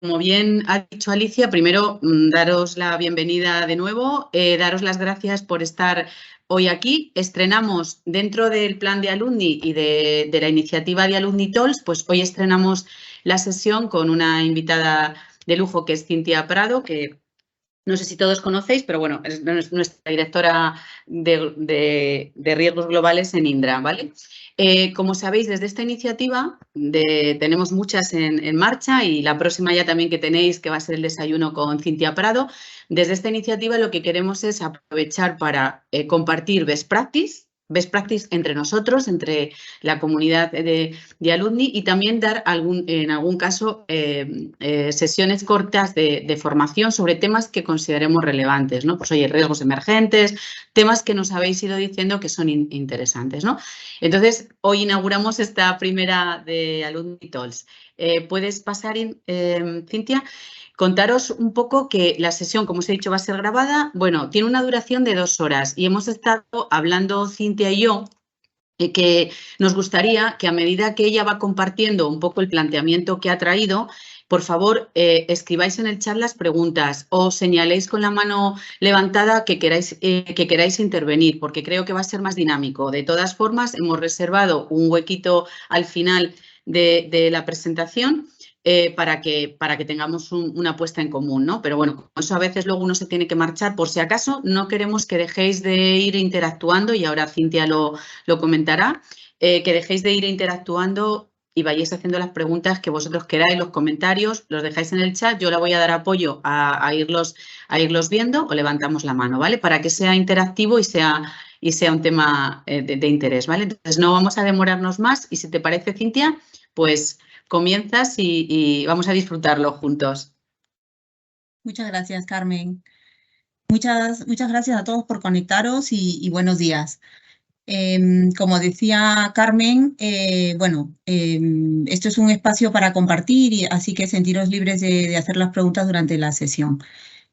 Como bien ha dicho Alicia, primero daros la bienvenida de nuevo, daros las gracias por estar hoy aquí. Estrenamos dentro del plan de Alumni y de la iniciativa de Alumni Talks, pues hoy estrenamos la sesión con una invitada de lujo que es Cintia Prado, que no sé si todos conocéis, pero bueno, es nuestra directora de riesgos globales en Indra, ¿vale? Como sabéis, desde esta iniciativa tenemos muchas en marcha y la próxima ya también que tenéis, que va a ser el desayuno con Cintia Prado. Desde esta iniciativa lo que queremos es aprovechar para compartir best practice entre nosotros, entre la comunidad de alumni y también dar en algún caso sesiones cortas de formación sobre temas que consideremos relevantes, ¿no? Pues oye, riesgos emergentes, temas que nos habéis ido diciendo que son interesantes, ¿no? Entonces, hoy inauguramos esta primera de Alumni Talks. ¿Puedes pasar, Cintia? Contaros un poco que la sesión, como os he dicho, va a ser grabada. Bueno, tiene una duración de 2 horas y hemos estado hablando, Cintia y yo, que nos gustaría que a medida que ella va compartiendo un poco el planteamiento que ha traído, por favor, escribáis en el chat las preguntas o señaléis con la mano levantada que queráis intervenir, porque creo que va a ser más dinámico. De todas formas, hemos reservado un huequito al final de la presentación para que tengamos una puesta en común, ¿no? Pero bueno, eso a veces luego uno se tiene que marchar. Por si acaso, no queremos que dejéis de ir interactuando, y ahora Cintia lo comentará, que dejéis de ir interactuando y vayáis haciendo las preguntas que vosotros queráis, los comentarios, los dejáis en el chat, yo le voy a dar apoyo a irlos viendo o levantamos la mano, ¿vale? Para que sea interactivo y sea un tema de interés, ¿vale? Entonces no vamos a demorarnos más y si te parece, Cintia, pues comienzas y vamos a disfrutarlo juntos. Muchas gracias, Carmen. Muchas gracias a todos por conectaros y buenos días. Como decía Carmen, esto es un espacio para compartir, así que sentiros libres de hacer las preguntas durante la sesión.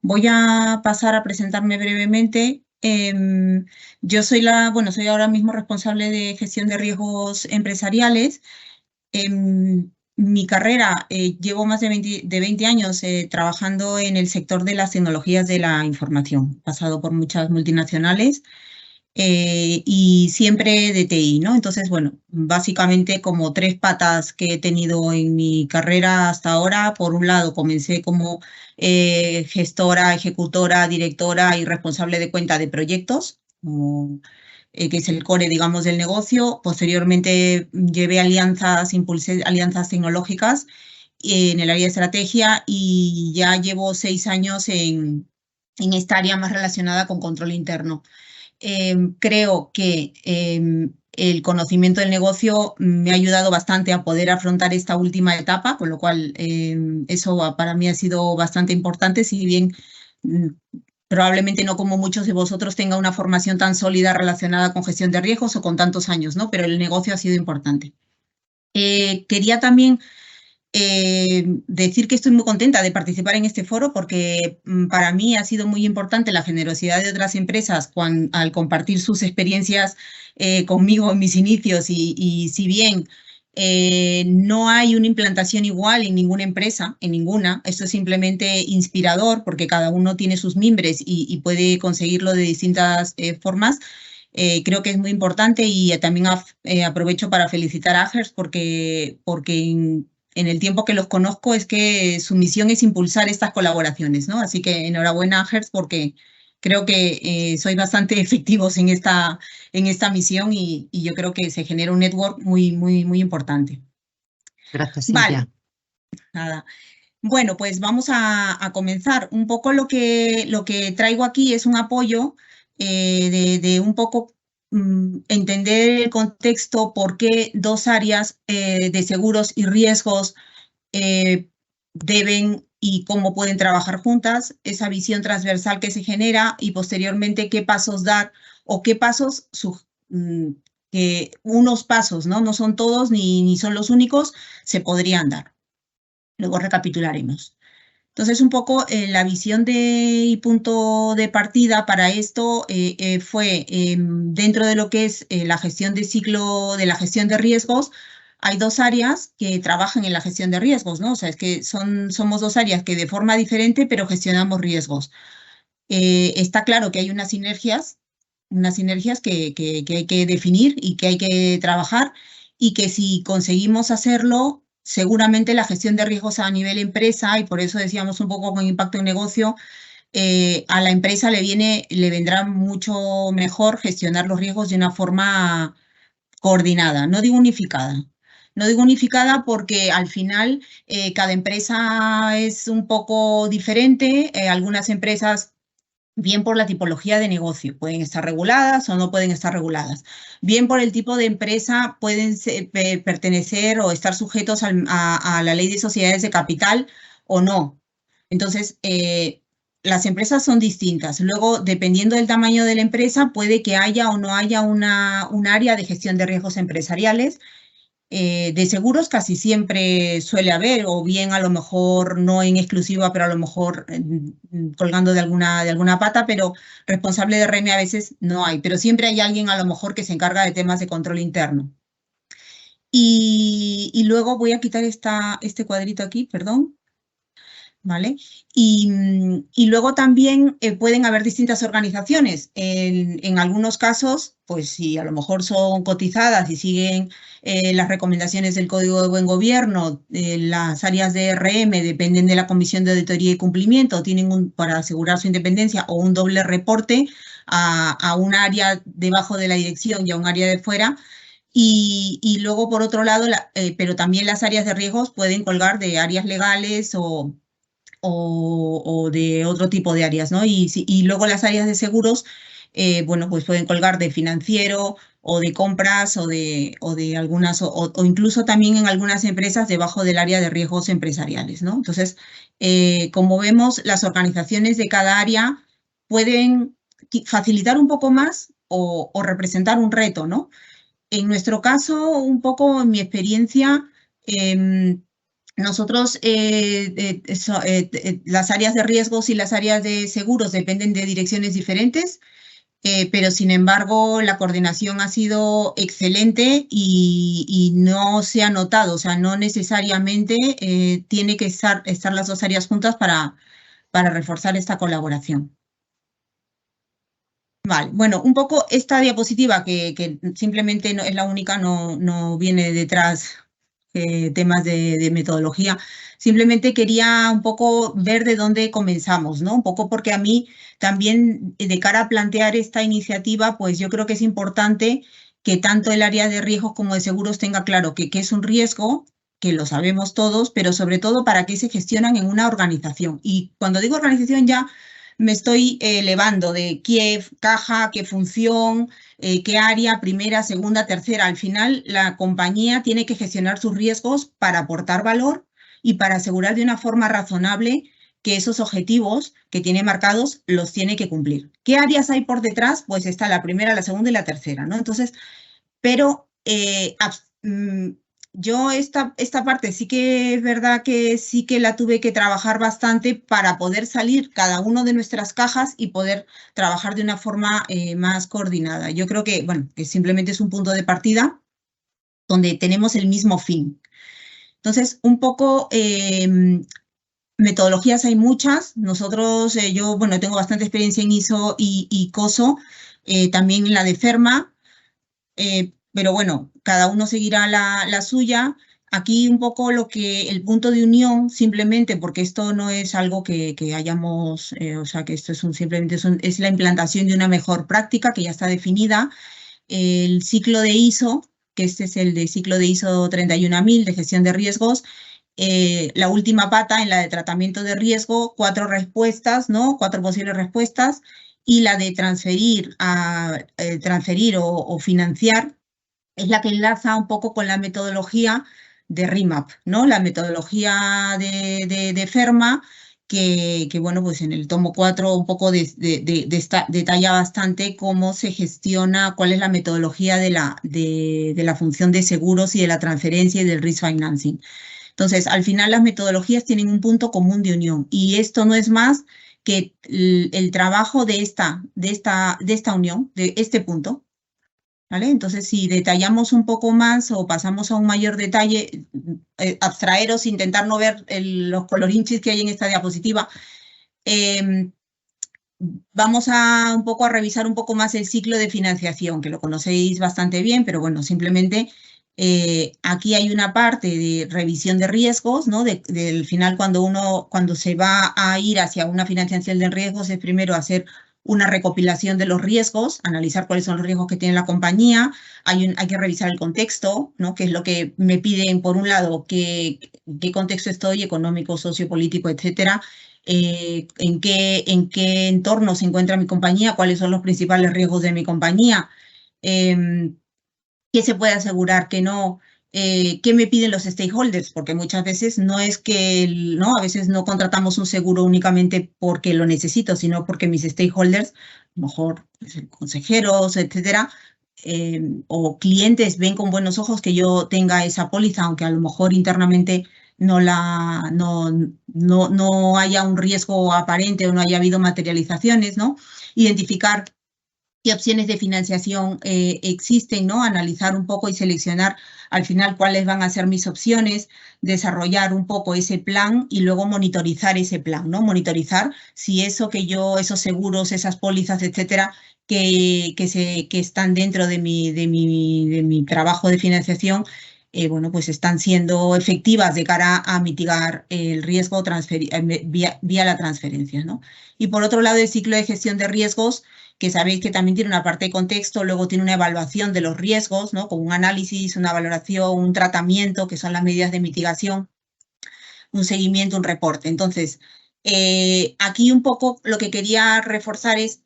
Voy a pasar a presentarme brevemente. Soy ahora mismo responsable de gestión de riesgos empresariales. En mi carrera llevo más de 20 años trabajando en el sector de las tecnologías de la información, pasado por muchas multinacionales y siempre de TI, ¿no? Entonces, bueno, básicamente como 3 patas que he tenido en mi carrera hasta ahora. Por un lado, comencé como gestora, ejecutora, directora y responsable de cuenta de proyectos, que es el core, digamos, del negocio. Posteriormente impulsé alianzas tecnológicas en el área de estrategia y ya llevo 6 años en esta área más relacionada con control interno. Creo que el conocimiento del negocio me ha ayudado bastante a poder afrontar esta última etapa, con lo cual eso para mí ha sido bastante importante, si bien probablemente no como muchos de vosotros tenga una formación tan sólida relacionada con gestión de riesgos o con tantos años, ¿no? Pero el negocio ha sido importante. Quería también decir que estoy muy contenta de participar en este foro porque para mí ha sido muy importante la generosidad de otras empresas al compartir sus experiencias conmigo en mis inicios y si bien no hay una implantación igual en ninguna empresa, en ninguna, esto es simplemente inspirador porque cada uno tiene sus mimbres y puede conseguirlo de distintas formas. Creo que es muy importante y también aprovecho para felicitar a Agers porque en el tiempo que los conozco es que su misión es impulsar estas colaboraciones, ¿no? Así que enhorabuena, Agers, porque creo que sois bastante efectivos en esta misión y yo creo que se genera un network muy, muy, muy importante. Gracias, Vale, Cintia. nada. Bueno, pues vamos a comenzar. Un poco lo que traigo aquí es un apoyo de un poco entender el contexto, por qué 2 áreas de seguros y riesgos deben y cómo pueden trabajar juntas, esa visión transversal que se genera y posteriormente qué pasos dar o qué pasos, que unos pasos, ¿no? No son todos ni son los únicos, se podrían dar. Luego recapitularemos. Entonces, un poco la visión y punto de partida para esto fue dentro de lo que es la gestión de ciclo, de la gestión de riesgos, hay dos áreas que trabajan en la gestión de riesgos, ¿no? O sea, es que somos dos áreas que de forma diferente, pero gestionamos riesgos. Está claro que hay unas sinergias que hay que definir y que hay que trabajar, y que si conseguimos hacerlo, seguramente la gestión de riesgos a nivel empresa, y por eso decíamos un poco con impacto en negocio, a la empresa le vendrá mucho mejor gestionar los riesgos de una forma coordinada, no digo unificada. No digo unificada porque al final cada empresa es un poco diferente. Algunas empresas, bien por la tipología de negocio, pueden estar reguladas o no pueden estar reguladas. Bien por el tipo de empresa, pueden pertenecer o estar sujetos a la ley de sociedades de capital o no. Entonces, las empresas son distintas. Luego, dependiendo del tamaño de la empresa, puede que haya o no haya un área de gestión de riesgos empresariales. De seguros casi siempre suele haber, o bien a lo mejor no en exclusiva, pero a lo mejor colgando de alguna pata, pero responsable de REME a veces no hay. Pero siempre hay alguien a lo mejor que se encarga de temas de control interno. Y luego voy a quitar este cuadrito aquí, perdón. ¿Vale? Y luego también pueden haber distintas organizaciones. En algunos casos, pues si a lo mejor son cotizadas y siguen las recomendaciones del Código de Buen Gobierno, las áreas de RM dependen de la Comisión de Auditoría y Cumplimiento, tienen para asegurar su independencia, o un doble reporte a un área debajo de la dirección y a un área de fuera. Y luego, por otro lado, pero también las áreas de riesgos pueden colgar de áreas legales o de otro tipo de áreas, ¿no? Y luego las áreas de seguros, bueno, pues pueden colgar de financiero o de compras o de algunas, o incluso también en algunas empresas debajo del área de riesgos empresariales, ¿no? Entonces, como vemos, las organizaciones de cada área pueden facilitar un poco más o representar un reto, ¿no? En nuestro caso, un poco en mi experiencia, nosotros, las áreas de riesgos y las áreas de seguros dependen de direcciones diferentes, pero sin embargo la coordinación ha sido excelente y no se ha notado, o sea, no necesariamente tiene que estar las dos áreas juntas para reforzar esta colaboración. Vale, bueno, un poco esta diapositiva que simplemente no, es la única, no viene detrás temas de metodología. Simplemente quería un poco ver de dónde comenzamos, ¿no? Un poco porque a mí también, de cara a plantear esta iniciativa, pues yo creo que es importante que tanto el área de riesgos como de seguros tenga claro que es un riesgo, que lo sabemos todos, pero sobre todo para qué se gestionan en una organización. Y cuando digo organización ya me estoy elevando de qué caja, qué función, qué área, primera, segunda, tercera. Al final, la compañía tiene que gestionar sus riesgos para aportar valor y para asegurar de una forma razonable que esos objetivos que tiene marcados los tiene que cumplir. ¿Qué áreas hay por detrás? Pues está la primera, la segunda y la tercera, ¿no? Entonces, pero yo esta parte sí que es verdad que sí que la tuve que trabajar bastante para poder salir cada uno de nuestras cajas y poder trabajar de una forma más coordinada. Yo creo que, bueno, que simplemente es un punto de partida donde tenemos el mismo fin. Entonces, un poco, metodologías hay muchas. Nosotros, yo, bueno, tengo bastante experiencia en ISO y COSO, también en la de FERMA, pero bueno, cada uno seguirá la suya. Aquí un poco el punto de unión, simplemente porque esto no es algo que hayamos, o sea, que esto es simplemente es la implantación de una mejor práctica que ya está definida. El ciclo de ISO, que este es el de ciclo de ISO 31000 de gestión de riesgos, la última pata en la de tratamiento de riesgo, 4 respuestas, ¿no? 4 posibles respuestas, y la de transferir o financiar es la que enlaza un poco con la metodología de RIMAP, ¿no? La metodología de FERMA, que, bueno, pues en el tomo 4 un poco detalla bastante cómo se gestiona, cuál es la metodología de la función de seguros y de la transferencia y del risk financing. Entonces, al final las metodologías tienen un punto común de unión, y esto no es más que el trabajo de esta unión, de este punto. ¿vale? Entonces, si detallamos un poco más o pasamos a un mayor detalle, abstraeros, intentar no ver los colorinchis que hay en esta diapositiva, vamos un poco a revisar un poco más el ciclo de financiación, que lo conocéis bastante bien, pero bueno, simplemente aquí hay una parte de revisión de riesgos, ¿no? Del final, cuando se va a ir hacia una financiación de riesgos, es primero hacer una recopilación de los riesgos, analizar cuáles son los riesgos que tiene la compañía, hay que revisar el contexto, ¿no? Que es lo que me piden, por un lado, qué contexto estoy, económico, sociopolítico, etcétera, en qué entorno se encuentra mi compañía, cuáles son los principales riesgos de mi compañía, qué se puede asegurar, qué no, qué me piden los stakeholders, porque muchas veces no es que, ¿no? A veces no contratamos un seguro únicamente porque lo necesito, sino porque mis stakeholders, a lo mejor pues, consejeros, etcétera, o clientes ven con buenos ojos que yo tenga esa póliza, aunque a lo mejor internamente no haya un riesgo aparente o no haya habido materializaciones, ¿no? Identificar qué opciones de financiación existen, ¿no? Analizar un poco y seleccionar al final cuáles van a ser mis opciones, desarrollar un poco ese plan y luego monitorizar ese plan, ¿no? Monitorizar si esos seguros, esas pólizas, etcétera, que están dentro de mi trabajo de financiación, bueno, pues están siendo efectivas de cara a mitigar el riesgo vía la transferencia, ¿no? Y por otro lado, el ciclo de gestión de riesgos, que sabéis que también tiene una parte de contexto, luego tiene una evaluación de los riesgos, ¿no? Con un análisis, una valoración, un tratamiento, que son las medidas de mitigación, un seguimiento, un reporte. Entonces, aquí un poco lo que quería reforzar es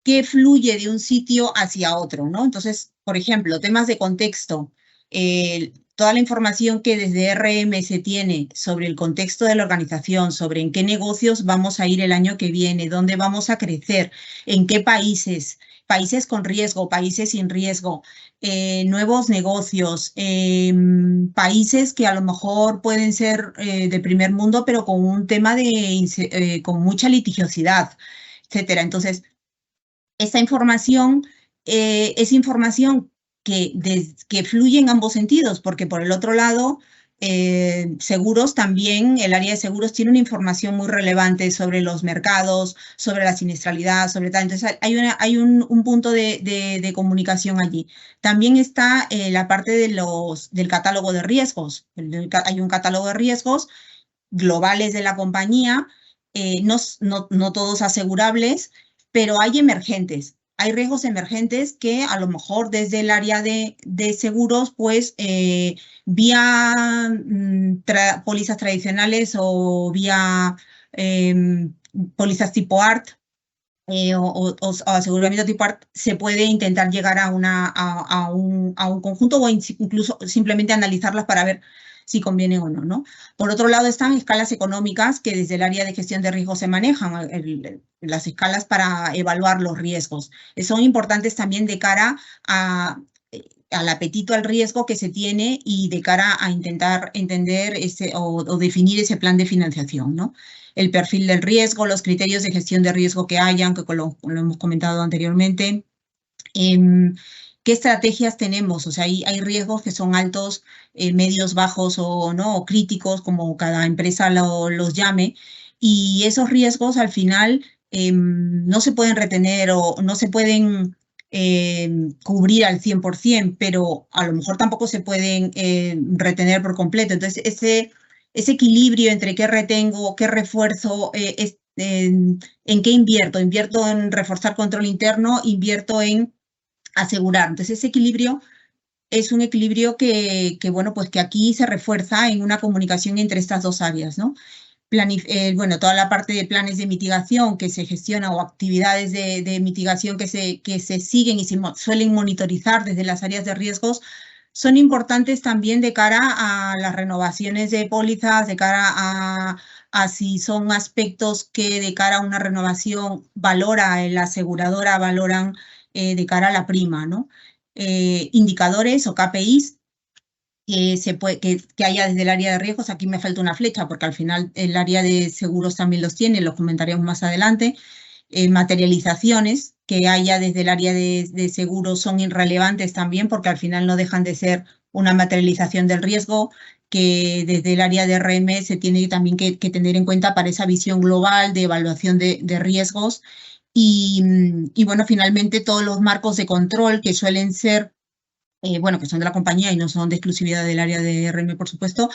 qué fluye de un sitio hacia otro, ¿no? Entonces, por ejemplo, temas de contexto, toda la información que desde RM se tiene sobre el contexto de la organización, sobre en qué negocios vamos a ir el año que viene, dónde vamos a crecer, en qué países, países con riesgo, países sin riesgo, nuevos negocios, países que a lo mejor pueden ser de primer mundo, pero con un tema con mucha litigiosidad, etcétera. Entonces, esta información es información que fluye en ambos sentidos, porque por el otro lado, seguros también, el área de seguros tiene una información muy relevante sobre los mercados, sobre la siniestralidad, sobre tal. Entonces, hay un punto de comunicación allí. También está la parte del catálogo de riesgos. Hay un catálogo de riesgos globales de la compañía, no todos asegurables, pero hay emergentes. Hay riesgos emergentes que a lo mejor desde el área de seguros, pues vía pólizas tradicionales o vía pólizas tipo ART, o aseguramiento tipo ART, se puede intentar llegar a un conjunto o incluso simplemente analizarlas para ver si convienen o no, ¿no? Por otro lado están escalas económicas que desde el área de gestión de riesgos se manejan, las escalas para evaluar los riesgos. Son importantes también de cara al apetito al riesgo que se tiene y de cara a intentar entender o definir ese plan de financiación, ¿no? El perfil del riesgo, los criterios de gestión de riesgo que hayan, que lo hemos comentado anteriormente. ¿Qué estrategias tenemos? O sea, hay riesgos que son altos, medios, bajos o no, o críticos, como cada empresa los llame, y esos riesgos al final no se pueden retener o no se pueden cubrir al 100%, pero a lo mejor tampoco se pueden retener por completo. Entonces, ese equilibrio entre qué retengo, qué refuerzo, en qué invierto. Invierto en reforzar control interno, invierto en asegurar. Entonces, ese equilibrio es un equilibrio bueno, pues que aquí se refuerza en una comunicación entre estas dos áreas, ¿no? Bueno, toda la parte de planes de mitigación que se gestiona o actividades de mitigación que se siguen y se suelen monitorizar desde las áreas de riesgos son importantes también de cara a las renovaciones de pólizas, de cara a si son aspectos que de cara a una renovación la aseguradora valoran de cara a la prima, ¿no? Indicadores o KPIs que haya desde el área de riesgos. Aquí me falta una flecha porque al final el área de seguros también los tiene, los comentaremos más adelante. Materializaciones, que haya desde el área de seguros son irrelevantes también, porque al final no dejan de ser una materialización del riesgo, que desde el área de RM se tiene también que tener en cuenta para esa visión global de evaluación de riesgos. Y bueno, finalmente todos los marcos de control que suelen ser, bueno, que son de la compañía y no son de exclusividad del área de RM, por supuesto,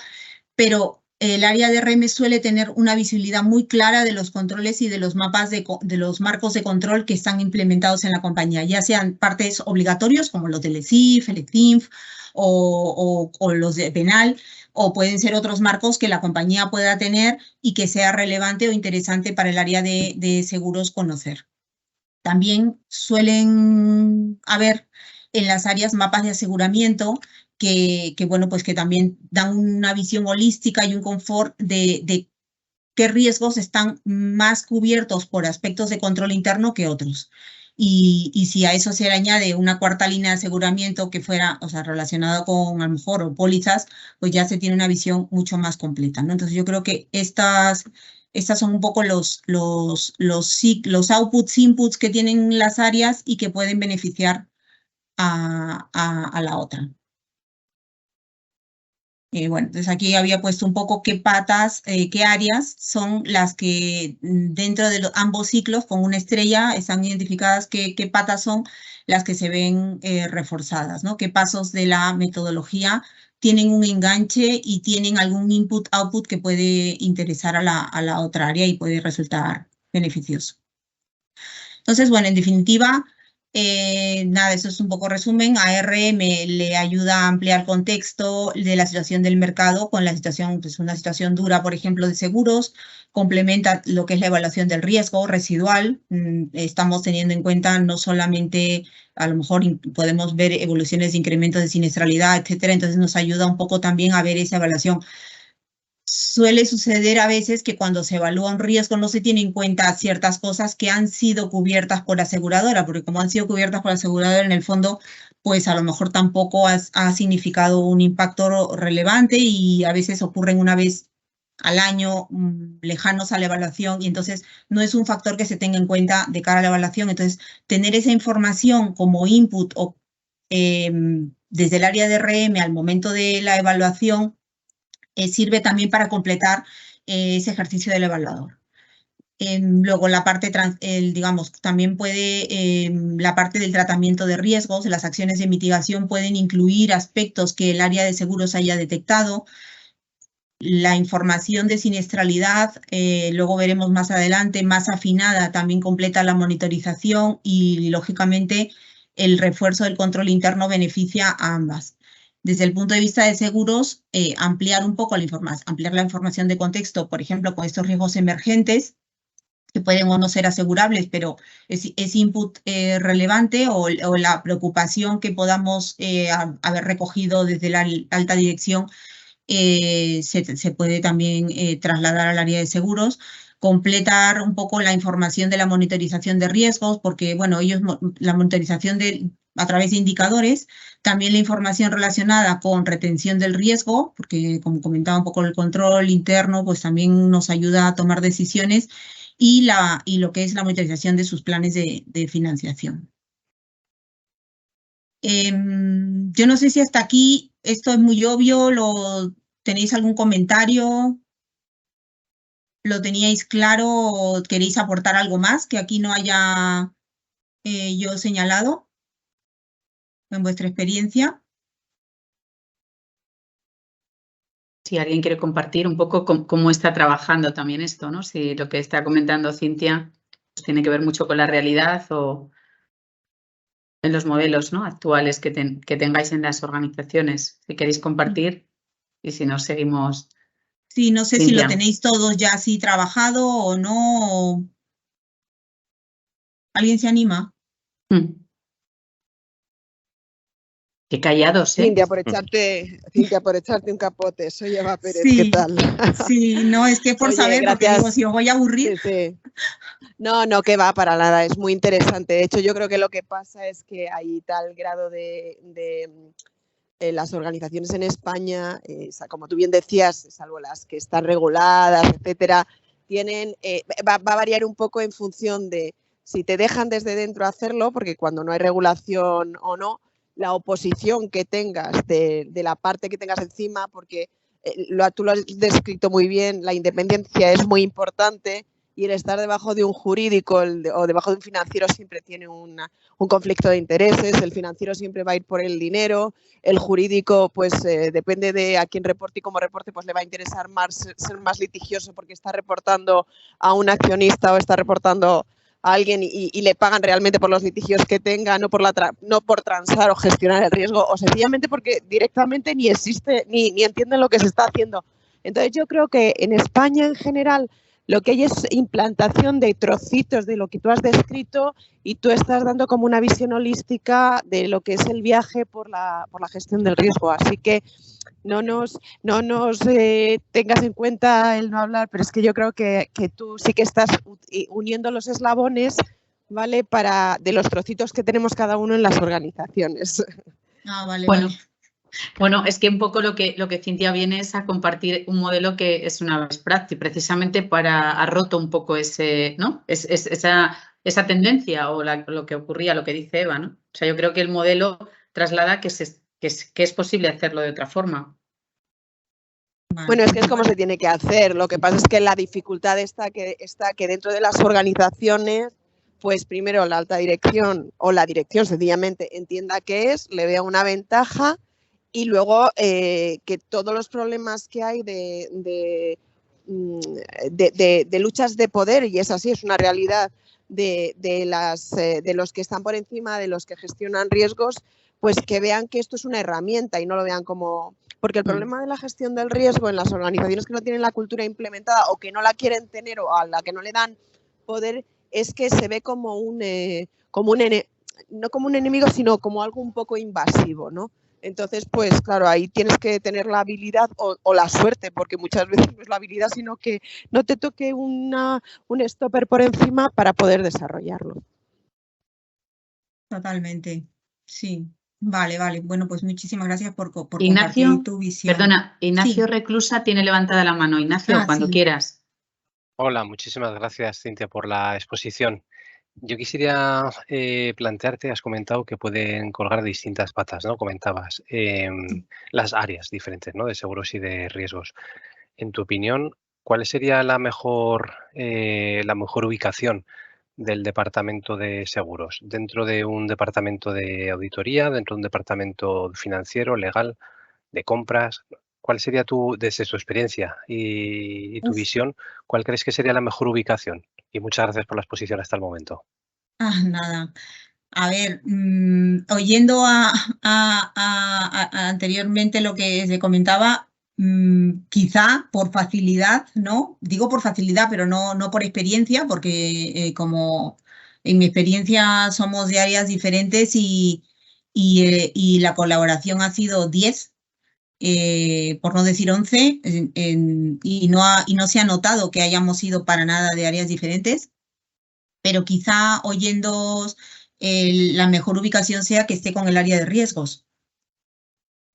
pero el área de RM suele tener una visibilidad muy clara de los controles y de los mapas de los marcos de control que están implementados en la compañía, ya sean partes obligatorios como los del ESIF, el ECINF o los de penal, o pueden ser otros marcos que la compañía pueda tener y que sea relevante o interesante para el área de seguros conocer. También suelen haber en las áreas mapas de aseguramiento que bueno, pues que también dan una visión holística y un confort de qué riesgos están más cubiertos por aspectos de control interno que otros. Y si a eso se le añade una cuarta línea de aseguramiento que fuera, o sea, relacionada con a lo mejor o pólizas, pues ya se tiene una visión mucho más completa, ¿no? Entonces yo creo que estas son un poco los outputs, inputs que tienen las áreas y que pueden beneficiar a la otra. Bueno, entonces aquí había puesto un poco qué patas, qué áreas son las que dentro de ambos ciclos con una estrella están identificadas qué patas son las que se ven reforzadas, ¿no? Qué pasos de la metodología tienen un enganche y tienen algún input-output que puede interesar a la otra área y puede resultar beneficioso. Entonces, bueno, en definitiva, nada, eso es un poco resumen. ARM le ayuda a ampliar contexto de la situación del mercado con la situación, pues una situación dura, por ejemplo, de seguros, complementa lo que es la evaluación del riesgo residual. Estamos teniendo en cuenta no solamente, a lo mejor podemos ver evoluciones de incrementos de siniestralidad, etcétera, entonces nos ayuda un poco también a ver esa evaluación. Suele suceder a veces que cuando se evalúa un riesgo no se tiene en cuenta ciertas cosas que han sido cubiertas por la aseguradora, porque como han sido cubiertas por la aseguradora, en el fondo, pues a lo mejor tampoco ha significado un impacto relevante y a veces ocurren una vez al año, lejanos a la evaluación, y entonces no es un factor que se tenga en cuenta de cara a la evaluación. Entonces, tener esa información como input o desde el área de RM al momento de la evaluación sirve también para completar ese ejercicio del evaluador. Luego la parte, digamos, también puede, la parte del tratamiento de riesgos, las acciones de mitigación pueden incluir aspectos que el área de seguros haya detectado. La información de siniestralidad, luego veremos más adelante, más afinada, también completa la monitorización y, lógicamente, el refuerzo del control interno beneficia a ambas. Desde el punto de vista de seguros, ampliar un poco ampliar la información de contexto, por ejemplo, con estos riesgos emergentes, que pueden o no ser asegurables, pero es input relevante o la preocupación que podamos haber recogido desde la alta dirección se puede también trasladar al área de seguros. Completar un poco la información de la monitorización de riesgos, porque, bueno, la monitorización a través de indicadores, también la información relacionada con retención del riesgo, porque como comentaba un poco el control interno, pues también nos ayuda a tomar decisiones, y lo que es la monitorización de sus planes de financiación. Yo no sé si hasta aquí esto es muy obvio, ¿tenéis algún comentario? ¿Lo teníais claro o queréis aportar algo más que aquí no haya yo señalado en vuestra experiencia? Si alguien quiere compartir un poco cómo está trabajando también esto, ¿no? Si lo que está comentando Cintia pues tiene que ver mucho con la realidad o en los modelos, ¿no?, actuales que tengáis en las organizaciones. Si queréis compartir y si no, seguimos. Sí, no sé Cintia. si lo tenéis todos ya así trabajado o no. ¿Alguien se anima? Qué callados, ¿eh? Cintia, por echarte un capote. Soy Eva Pérez, Sí, ¿qué tal? Sí, no, es que por Oye, saber, gracias. porque digo, si os voy a aburrir. Sí. No, que va para nada, es muy interesante. De hecho, yo creo que lo que pasa es que hay tal grado de las organizaciones en España, como tú bien decías, salvo las que están reguladas, etcétera, tienen, va a variar un poco en función de si te dejan desde dentro hacerlo, porque cuando no hay regulación o no, la oposición que tengas de la parte que tengas encima, porque tú lo has descrito muy bien, la independencia es muy importante y el estar debajo de un jurídico o debajo de un financiero siempre tiene un conflicto de intereses, el financiero siempre va a ir por el dinero, el jurídico pues depende de a quién reporte y cómo reporte, pues le va a interesar más ser más litigioso porque está reportando a un accionista o está reportando a alguien y le pagan realmente por los litigios que tenga, no por transar o gestionar el riesgo, o sencillamente porque directamente ni existe, ni entienden lo que se está haciendo. Entonces yo creo que en España en general lo que hay es implantación de trocitos de lo que tú has descrito y tú estás dando como una visión holística de lo que es el viaje por la gestión del riesgo. Así que no nos tengas en cuenta el no hablar, pero es que yo creo que tú sí que estás uniendo los eslabones, ¿vale? De los trocitos que tenemos cada uno en las organizaciones. Ah, vale, Bueno, vale. Bueno, es que un poco lo que Cintia viene es a compartir un modelo que es una best practice, precisamente ha roto un poco ese, ¿no? Esa tendencia o lo que ocurría, lo que dice Eva, ¿no? O sea, yo creo que el modelo traslada que es posible hacerlo de otra forma. Vale. Bueno, es que es como se tiene que hacer. Lo que pasa es que la dificultad está que dentro de las organizaciones, pues primero la alta dirección o la dirección sencillamente entienda qué es, le vea una ventaja y luego que todos los problemas que hay de luchas de poder, y es así, es una realidad de los que están por encima, de los que gestionan riesgos, pues que vean que esto es una herramienta y no lo vean como... Porque el problema de la gestión del riesgo en las organizaciones que no tienen la cultura implementada o que no la quieren tener o a la que no le dan poder es que se ve como no como un enemigo, sino como algo un poco invasivo, ¿no? Entonces, pues claro, ahí tienes que tener la habilidad o la suerte, porque muchas veces no es la habilidad, sino que no te toque un stopper por encima para poder desarrollarlo. Totalmente, sí. Vale, vale. Bueno, pues muchísimas gracias por Ignacio, compartir tu visión. Perdona, Ignacio Sí. Reclusa tiene levantada la mano. Ignacio, cuando sí. quieras. Hola, muchísimas gracias, Cintia, por la exposición. Yo quisiera plantearte, has comentado que pueden colgar distintas patas, ¿no? Comentabas las áreas diferentes, ¿no? De seguros y de riesgos. En tu opinión, ¿cuál sería la mejor ubicación del departamento de seguros? ¿Dentro de un departamento de auditoría, dentro de un departamento financiero, legal, de compras? ¿Cuál sería desde tu experiencia y tu visión, cuál crees que sería la mejor ubicación? Y muchas gracias por la exposición hasta el momento. Nada. A ver, oyendo anteriormente lo que se comentaba, quizá por facilidad, ¿no? Digo por facilidad, pero no por experiencia, porque como en mi experiencia somos de áreas diferentes y la colaboración ha sido 10, por no decir 11, y no se ha notado que hayamos ido para nada de áreas diferentes, pero quizá oyendo la mejor ubicación sea que esté con el área de riesgos,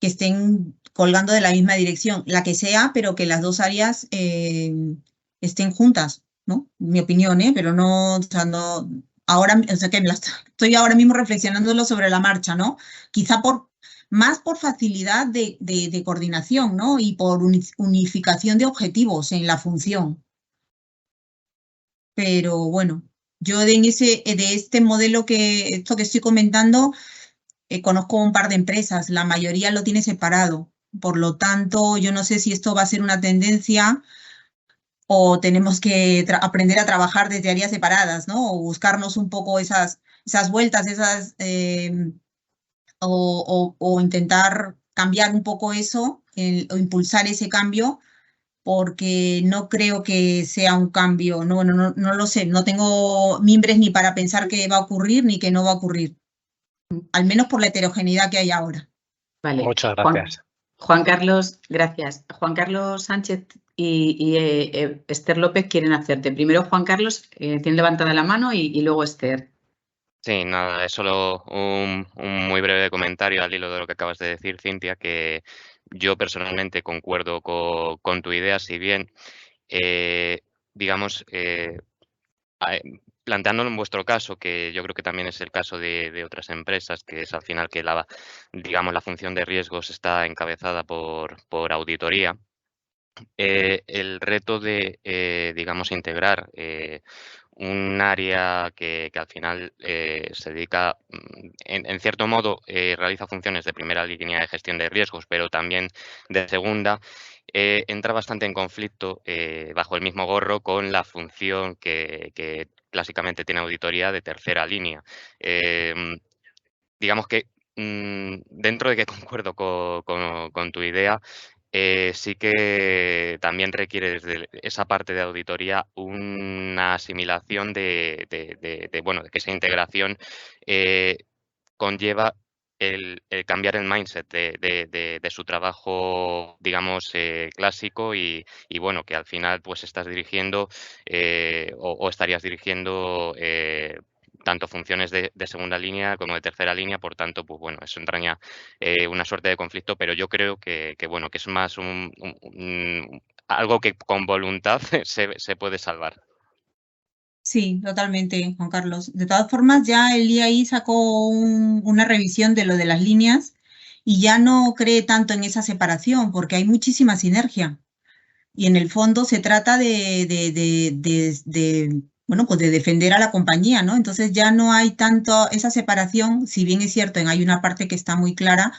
que estén colgando de la misma dirección, la que sea, pero que las dos áreas estén juntas, ¿no? Mi opinión, pero no, o sea, no, ahora, o sea, que estoy ahora mismo reflexionándolo sobre la marcha, ¿no? Quizá más por facilidad de coordinación, ¿no? Y por unificación de objetivos en la función. Pero bueno, yo de este modelo esto que estoy comentando, conozco un par de empresas, la mayoría lo tiene separado. Por lo tanto, yo no sé si esto va a ser una tendencia o tenemos que aprender a trabajar desde áreas separadas, ¿no? O buscarnos un poco esas vueltas, o intentar cambiar un poco eso, o impulsar ese cambio, porque no creo que sea un cambio, no lo sé, no tengo mimbres ni para pensar que va a ocurrir ni que no va a ocurrir, al menos por la heterogeneidad que hay ahora. Vale. Muchas gracias. Juan Carlos, gracias. Juan Carlos Sánchez y Esther López quieren hacerte. Primero Juan Carlos, tiene levantada la mano y luego Esther. Sí, nada, es solo un muy breve comentario al hilo de lo que acabas de decir, Cintia, que yo personalmente concuerdo con tu idea, si bien, digamos, planteándolo en vuestro caso, que yo creo que también es el caso de otras empresas, que es al final que digamos, la función de riesgos está encabezada por auditoría, el reto de, digamos, integrar un área que al final se dedica, en cierto modo, realiza funciones de primera línea de gestión de riesgos, pero también de segunda, entra bastante en conflicto bajo el mismo gorro con la función que clásicamente tiene auditoría de tercera línea. Digamos que dentro de que concuerdo con tu idea, sí que también requiere desde esa parte de auditoría una asimilación bueno, de que esa integración conlleva el cambiar el mindset de su trabajo, digamos, clásico y bueno, que al final pues estás dirigiendo o estarías dirigiendo tanto funciones de segunda línea como de tercera línea, por tanto, pues bueno, eso entraña una suerte de conflicto, pero yo creo que bueno, que es más algo que con voluntad se puede salvar. Sí, totalmente, Juan Carlos. De todas formas, ya el IAI sacó una revisión de lo de las líneas y ya no cree tanto en esa separación porque hay muchísima sinergia. Y en el fondo se trata bueno, pues de defender a la compañía, ¿no? Entonces ya no hay tanto esa separación, si bien es cierto, hay una parte que está muy clara,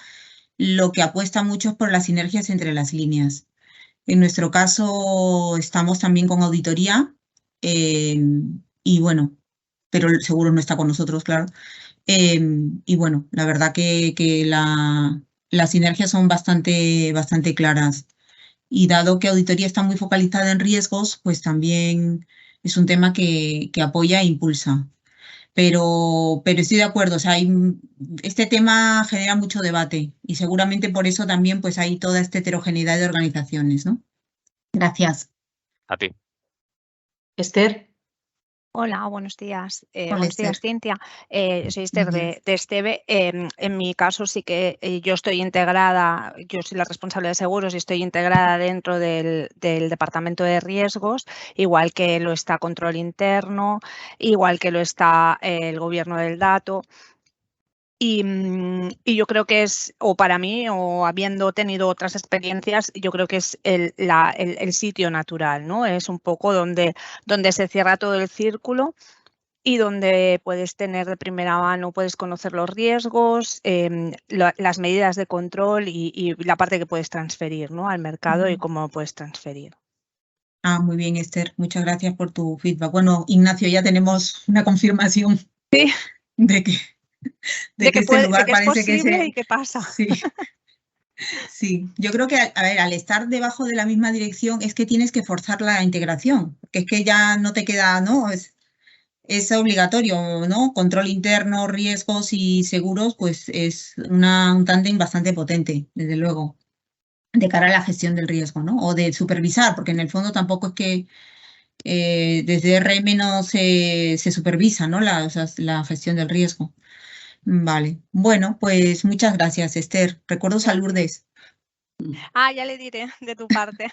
lo que apuesta mucho es por las sinergias entre las líneas. En nuestro caso estamos también con auditoría y bueno, pero el seguro no está con nosotros, claro. Y bueno, la verdad que las sinergias son bastante claras. Y dado que auditoría está muy focalizada en riesgos, pues también es un tema que apoya e impulsa. Pero estoy de acuerdo, o sea, este tema genera mucho debate y seguramente por eso también pues hay toda esta heterogeneidad de organizaciones, ¿no? Gracias. A ti. Esther. Hola, buenos días. Hola, Buenos días, Esther. Cintia. Soy Esther Buenos días. de Esteve. En mi caso sí que yo estoy integrada, yo soy la responsable de seguros y estoy integrada dentro del departamento de riesgos, igual que lo está control interno, igual que lo está el gobierno del dato. Y yo creo que es, o para mí, o habiendo tenido otras experiencias, yo creo que es el sitio natural, ¿no? Es un poco donde se cierra todo el círculo y donde puedes tener de primera mano, puedes conocer los riesgos, las medidas de control y la parte que puedes transferir, ¿no? Al mercado y cómo puedes transferir. Ah, muy bien, Esther. Muchas gracias por tu feedback. Bueno, Ignacio, ya tenemos una confirmación Sí. de que este lugar de que parece es posible que y qué pasa. Sí. Sí, yo creo que, a ver, al estar debajo de la misma dirección es que tienes que forzar la integración, que es que ya no te queda, ¿no? Es obligatorio, ¿no? Control interno, riesgos y seguros, pues es un tándem bastante potente, desde luego, de cara a la gestión del riesgo, ¿no? O de supervisar, porque en el fondo tampoco es que desde RM no se supervisa, ¿no? O sea, la gestión del riesgo. Vale. Bueno, pues muchas gracias, Esther. Recuerdos a Lourdes. Ah, ya le diré de tu parte.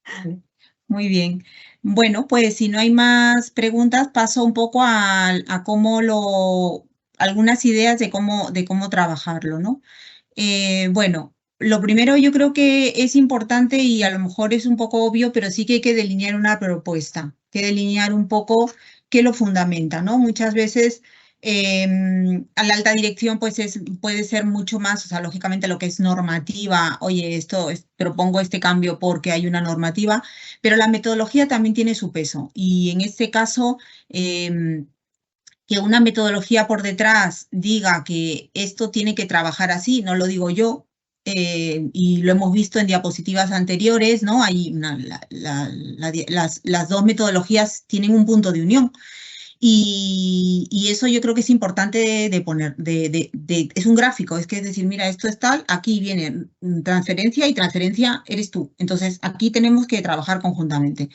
Vale. Muy bien. Bueno, pues si no hay más preguntas, paso un poco a cómo algunas ideas de cómo trabajarlo, ¿no? Bueno, lo primero yo creo que es importante y a lo mejor es un poco obvio, pero sí que hay que delinear una propuesta, que delinear un poco qué lo fundamenta, ¿no? Muchas veces a la alta dirección pues puede ser mucho más, o sea, lógicamente lo que es normativa, oye, propongo este cambio porque hay una normativa, pero la metodología también tiene su peso y en este caso que una metodología por detrás diga que esto tiene que trabajar así, no lo digo yo, y lo hemos visto en diapositivas anteriores, ¿no? Hay las dos metodologías tienen un punto de unión. Y eso yo creo que es importante de poner, es un gráfico, es decir, mira, esto es tal, aquí viene transferencia y transferencia eres tú. Entonces, aquí tenemos que trabajar conjuntamente.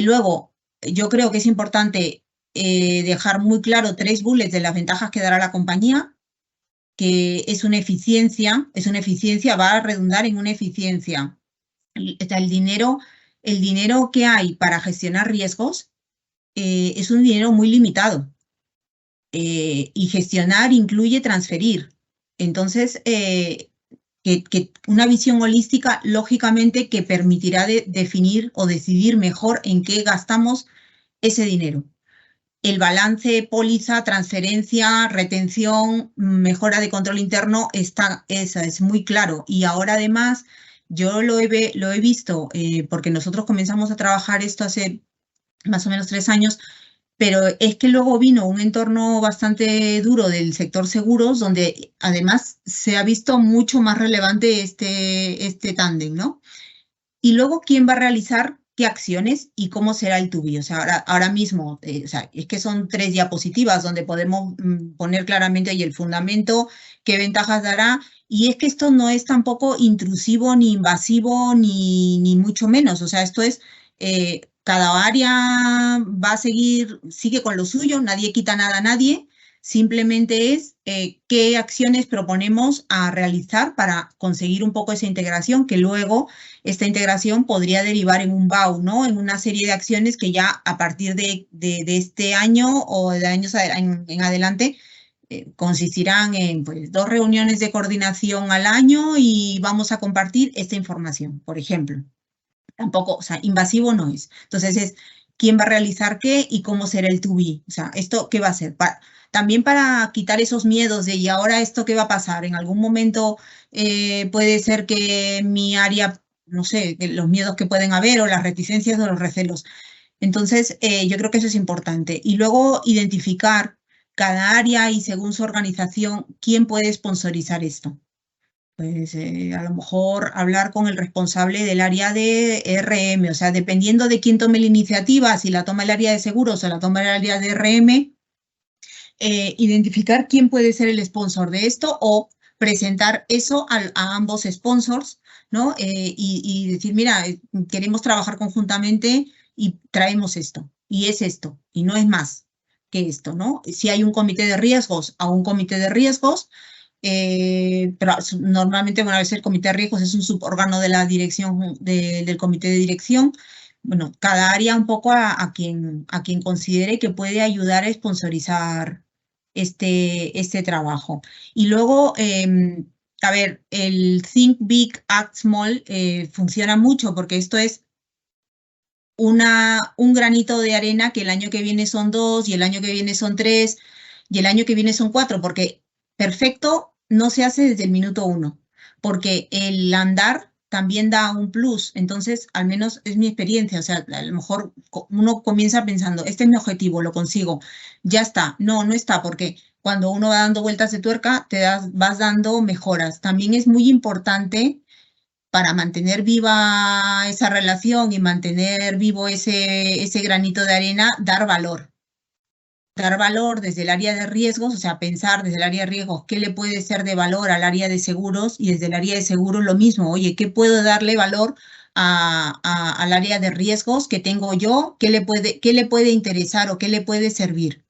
Luego, yo creo que es importante dejar muy claro 3 bullets de las ventajas que dará la compañía, que es una eficiencia, va a redundar en una eficiencia. El dinero que hay para gestionar riesgos es un dinero muy limitado. Y gestionar incluye transferir. Entonces, que una visión holística, lógicamente, que permitirá definir o decidir mejor en qué gastamos ese dinero. El balance, póliza, transferencia, retención, mejora de control interno, es muy claro. Y ahora además, yo lo he visto, porque nosotros comenzamos a trabajar esto hace más o menos 3 años, pero es que luego vino un entorno bastante duro del sector seguros, donde además se ha visto mucho más relevante este tándem, ¿no? Y luego, ¿quién va a realizar qué acciones y cómo será el to-be? O sea, ahora mismo, o sea, es que son 3 diapositivas donde podemos poner claramente ahí el fundamento, qué ventajas dará, y es que esto no es tampoco intrusivo, ni invasivo, ni mucho menos. O sea, esto es, cada área va a sigue con lo suyo, nadie quita nada a nadie, simplemente es qué acciones proponemos a realizar para conseguir un poco esa integración, que luego esta integración podría derivar en un BAU, ¿no? En una serie de acciones que ya a partir de este año o de años en adelante consistirán en pues, 2 reuniones de coordinación al año y vamos a compartir esta información, por ejemplo. Tampoco, o sea, invasivo no es. Entonces es quién va a realizar qué y cómo será el to-be. O sea, ¿esto qué va a ser? También para quitar esos miedos de, ¿y ahora esto qué va a pasar? En algún momento puede ser que mi área, no sé, los miedos que pueden haber o las reticencias o los recelos. Entonces, yo creo que eso es importante. Y luego identificar cada área y según su organización, quién puede sponsorizar esto. Pues a lo mejor hablar con el responsable del área de RM, o sea, dependiendo de quién tome la iniciativa, si la toma el área de seguros o la toma el área de RM, identificar quién puede ser el sponsor de esto o presentar eso a ambos sponsors, ¿no? Y decir, mira, queremos trabajar conjuntamente y traemos esto, y es esto, y no es más que esto, ¿no? Si hay un comité de riesgos, a un comité de riesgos, pero normalmente, bueno, a veces el comité de riesgos es un subórgano de la dirección, del comité de dirección. Bueno, cada área un poco a quien considere que puede ayudar a sponsorizar este trabajo. Y luego, a ver, el Think Big, Act Small funciona mucho porque esto es un granito de arena que el año que viene son 2 y el año que viene son 3 y el año que viene son 4, porque perfecto no se hace desde el minuto 1, porque el andar también da un plus. Entonces, al menos es mi experiencia, o sea, a lo mejor uno comienza pensando, este es mi objetivo, lo consigo, ya está. No, no está, porque cuando uno va dando vueltas de tuerca, vas dando mejoras. También es muy importante para mantener viva esa relación y mantener vivo ese granito de arena, dar valor. Dar valor desde el área de riesgos, o sea, pensar desde el área de riesgos qué le puede ser de valor al área de seguros y desde el área de seguros lo mismo. Oye, ¿qué puedo darle valor al área de riesgos que tengo yo? ¿Qué le puede interesar o qué le puede servir?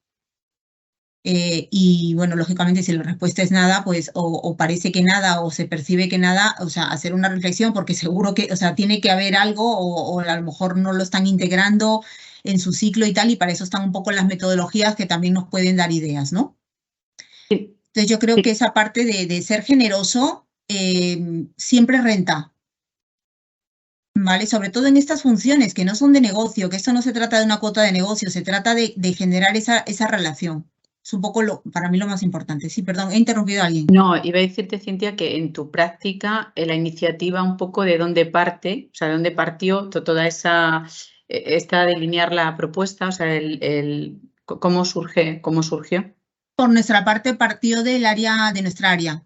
Y bueno, lógicamente si la respuesta es nada, pues o parece que nada o se percibe que nada, o sea, hacer una reflexión porque seguro que, o sea, tiene que haber algo o a lo mejor no lo están integrando en su ciclo y tal, y para eso están un poco las metodologías que también nos pueden dar ideas, ¿no? Sí. Entonces yo creo que esa parte de ser generoso siempre renta, ¿vale? Sobre todo en estas funciones que no son de negocio, que esto no se trata de una cuota de negocio, se trata de generar esa relación. Es un poco para mí lo más importante. Sí, perdón, he interrumpido a alguien. No, iba a decirte, Cintia, que en tu práctica la iniciativa un poco de dónde parte, o sea, de dónde partió toda esta delinear la propuesta, o sea, cómo surgió. Por nuestra parte partió de nuestra área.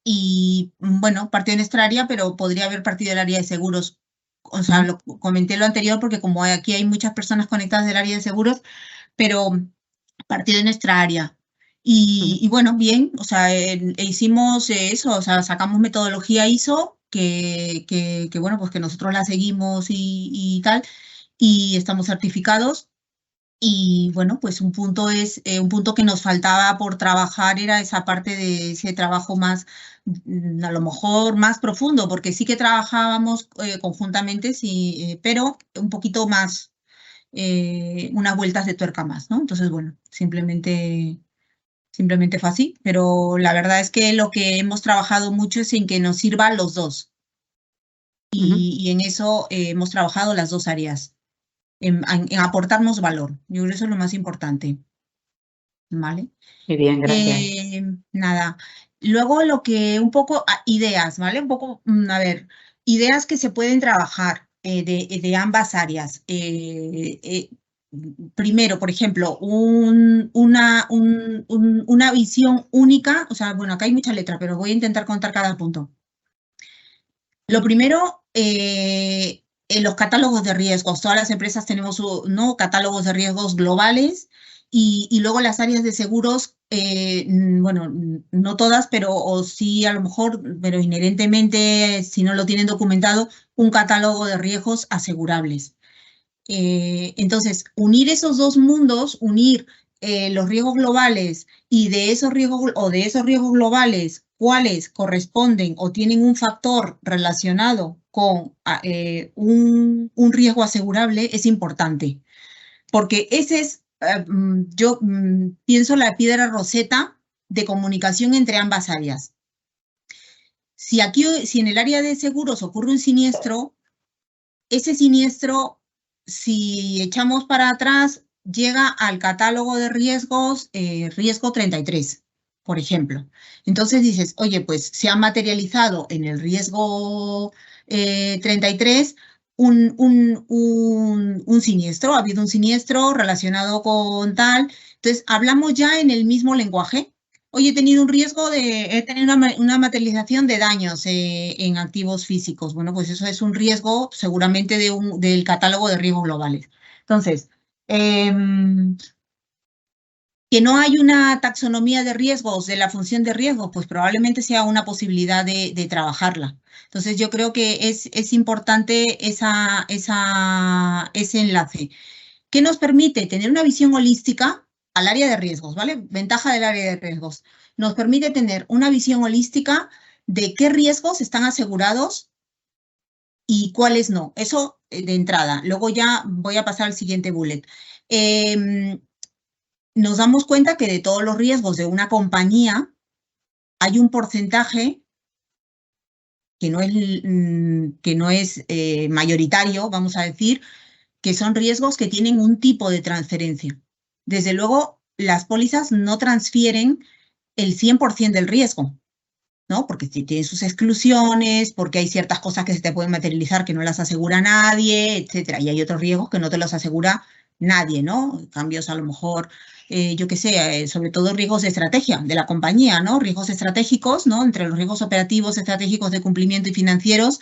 Y bueno, partió de nuestra área, pero podría haber partido del área de seguros. O sea, comenté lo anterior porque como aquí hay muchas personas conectadas del área de seguros, pero partió de nuestra área. Y bueno, bien, o sea, hicimos eso, o sea, sacamos metodología ISO, que bueno, pues que nosotros la seguimos y tal, y estamos certificados. Y bueno, pues un punto que nos faltaba por trabajar era esa parte de ese trabajo más, a lo mejor más profundo, porque sí que trabajábamos conjuntamente, sí, pero un poquito más unas vueltas de tuerca más, ¿no? Entonces, bueno, simplemente fue así, pero la verdad es que lo que hemos trabajado mucho es en que nos sirva a los dos. Y en eso hemos trabajado las dos áreas, en aportarnos valor. Yo creo que eso es lo más importante. ¿Vale? Muy bien, gracias. Nada. Luego lo que un poco, ideas, ¿vale? Un poco, a ver, ideas que se pueden trabajar de ambas áreas. Primero, por ejemplo, una visión única, o sea, bueno, acá hay mucha letra, pero voy a intentar contar cada punto. Lo primero, en los catálogos de riesgos. Todas las empresas tenemos ¿no? catálogos de riesgos globales y luego las áreas de seguros, bueno, no todas, pero o sí a lo mejor, pero inherentemente, si no lo tienen documentado, un catálogo de riesgos asegurables. Entonces, unir esos dos mundos, unir los riesgos globales y de esos riesgos globales, cuáles corresponden o tienen un factor relacionado con un riesgo asegurable, es importante. Porque ese es, yo pienso, la piedra roseta de comunicación entre ambas áreas. Si en el área de seguros ocurre un siniestro, ese siniestro, si echamos para atrás, llega al catálogo de riesgos, riesgo 33, por ejemplo. Entonces dices, oye, pues se ha materializado en el riesgo 33 un siniestro, ha habido un siniestro relacionado con tal. Entonces, hablamos ya en el mismo lenguaje. Hoy he tenido un riesgo he tenido una materialización de daños en activos físicos. Bueno, pues eso es un riesgo seguramente del catálogo de riesgos globales. Entonces, que no hay una taxonomía de riesgos, de la función de riesgo, pues probablemente sea una posibilidad de trabajarla. Entonces, yo creo que es importante ese enlace. ¿Qué nos permite? Tener una visión holística al área de riesgos, ¿vale? Ventaja del área de riesgos. Nos permite tener una visión holística de qué riesgos están asegurados y cuáles no. Eso de entrada. Luego ya voy a pasar al siguiente bullet. Nos damos cuenta que de todos los riesgos de una compañía hay un porcentaje que no es mayoritario, vamos a decir, que son riesgos que tienen un tipo de transferencia. Desde luego, las pólizas no transfieren el 100% del riesgo, ¿no? Porque tienen sus exclusiones, porque hay ciertas cosas que se te pueden materializar que no las asegura nadie, etcétera. Y hay otros riesgos que no te los asegura nadie, ¿no? Cambios a lo mejor, yo qué sé, sobre todo riesgos de estrategia de la compañía, ¿no? Riesgos estratégicos, ¿no? Entre los riesgos operativos, estratégicos de cumplimiento y financieros,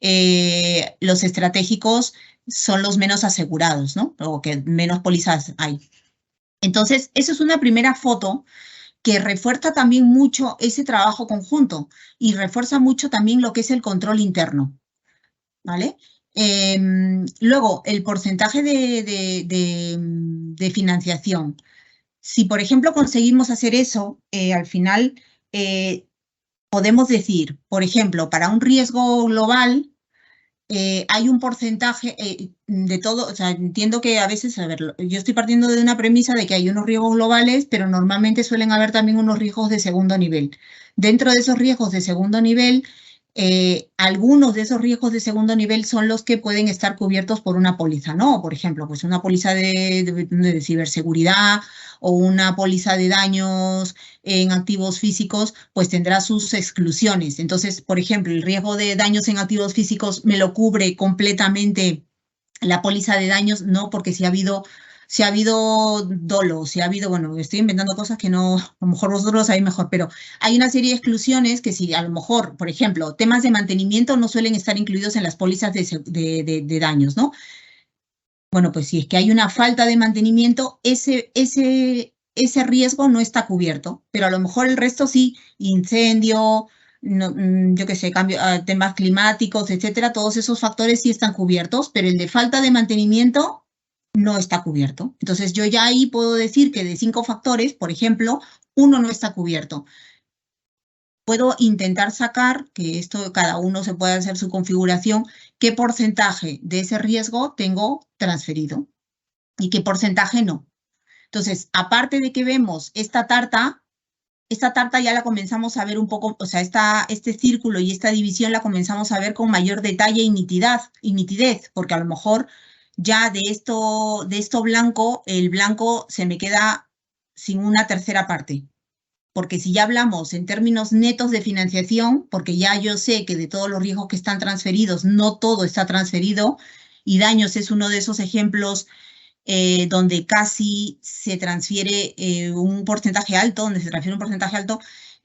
los estratégicos son los menos asegurados, ¿no? O que menos pólizas hay. Entonces, esa es una primera foto que refuerza también mucho ese trabajo conjunto y refuerza mucho también lo que es el control interno, ¿vale? Luego, el porcentaje de financiación. Si, por ejemplo, conseguimos hacer eso, al final podemos decir, por ejemplo, para un riesgo global, hay un porcentaje de todo, o sea, entiendo que a veces, a ver, yo estoy partiendo de una premisa de que hay unos riesgos globales, pero normalmente suelen haber también unos riesgos de segundo nivel. Dentro de esos riesgos de segundo nivel, algunos de esos riesgos de segundo nivel son los que pueden estar cubiertos por una póliza, ¿no? Por ejemplo, pues una póliza de ciberseguridad o una póliza de daños en activos físicos, pues tendrá sus exclusiones. Entonces, por ejemplo, el riesgo de daños en activos físicos me lo cubre completamente la póliza de daños, no, porque si ha habido dolo, si ha habido, bueno, estoy inventando cosas que no, a lo mejor vosotros lo sabéis mejor, pero hay una serie de exclusiones que si a lo mejor, por ejemplo, temas de mantenimiento no suelen estar incluidos en las pólizas de daños, ¿no? Bueno, pues si es que hay una falta de mantenimiento, ese riesgo no está cubierto, pero a lo mejor el resto sí, incendio, no, yo qué sé, temas climáticos, etcétera, todos esos factores sí están cubiertos, pero el de falta de mantenimiento no está cubierto. Entonces, yo ya ahí puedo decir que de 5 factores, por ejemplo, uno no está cubierto. Puedo intentar sacar, que esto cada uno se puede hacer su configuración, qué porcentaje de ese riesgo tengo transferido. y qué porcentaje no. Entonces, aparte de que vemos esta tarta ya la comenzamos a ver un poco, o sea, este círculo y esta división la comenzamos a ver con mayor detalle y nitidez, porque a lo mejor ya de esto blanco, el blanco se me queda sin una tercera parte. Porque si ya hablamos en términos netos de financiación, porque ya yo sé que de todos los riesgos que están transferidos, no todo está transferido, y daños es uno de esos ejemplos donde casi se transfiere un porcentaje alto,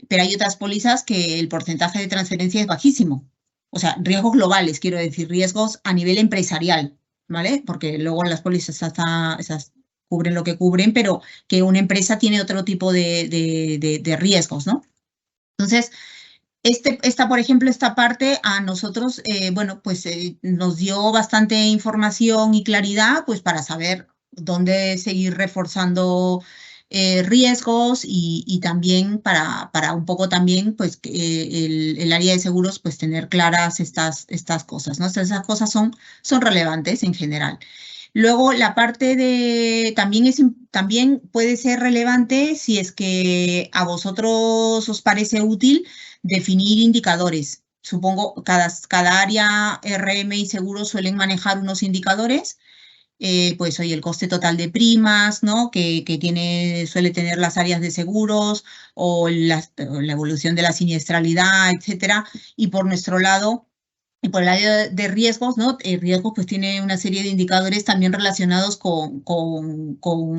pero hay otras pólizas que el porcentaje de transferencia es bajísimo. O sea, riesgos globales, quiero decir, riesgos a nivel empresarial, ¿vale? Porque luego las pólizas esas cubren lo que cubren, pero que una empresa tiene otro tipo de riesgos, ¿no? Entonces, por ejemplo, esta parte a nosotros, bueno, pues nos dio bastante información y claridad, pues para saber dónde seguir reforzando riesgos y también para un poco también, pues el área de seguros, pues tener claras estas cosas, ¿no? Esas cosas son relevantes en general. Luego, la parte de, también puede ser relevante si es que a vosotros os parece útil definir indicadores. Supongo cada área RM y seguros suelen manejar unos indicadores, pues oye, el coste total de primas, ¿no? Que suele tener las áreas de seguros o la evolución de la siniestralidad, etcétera. Y por nuestro lado, y por el área de riesgos, ¿no? Riesgos pues tiene una serie de indicadores también relacionados con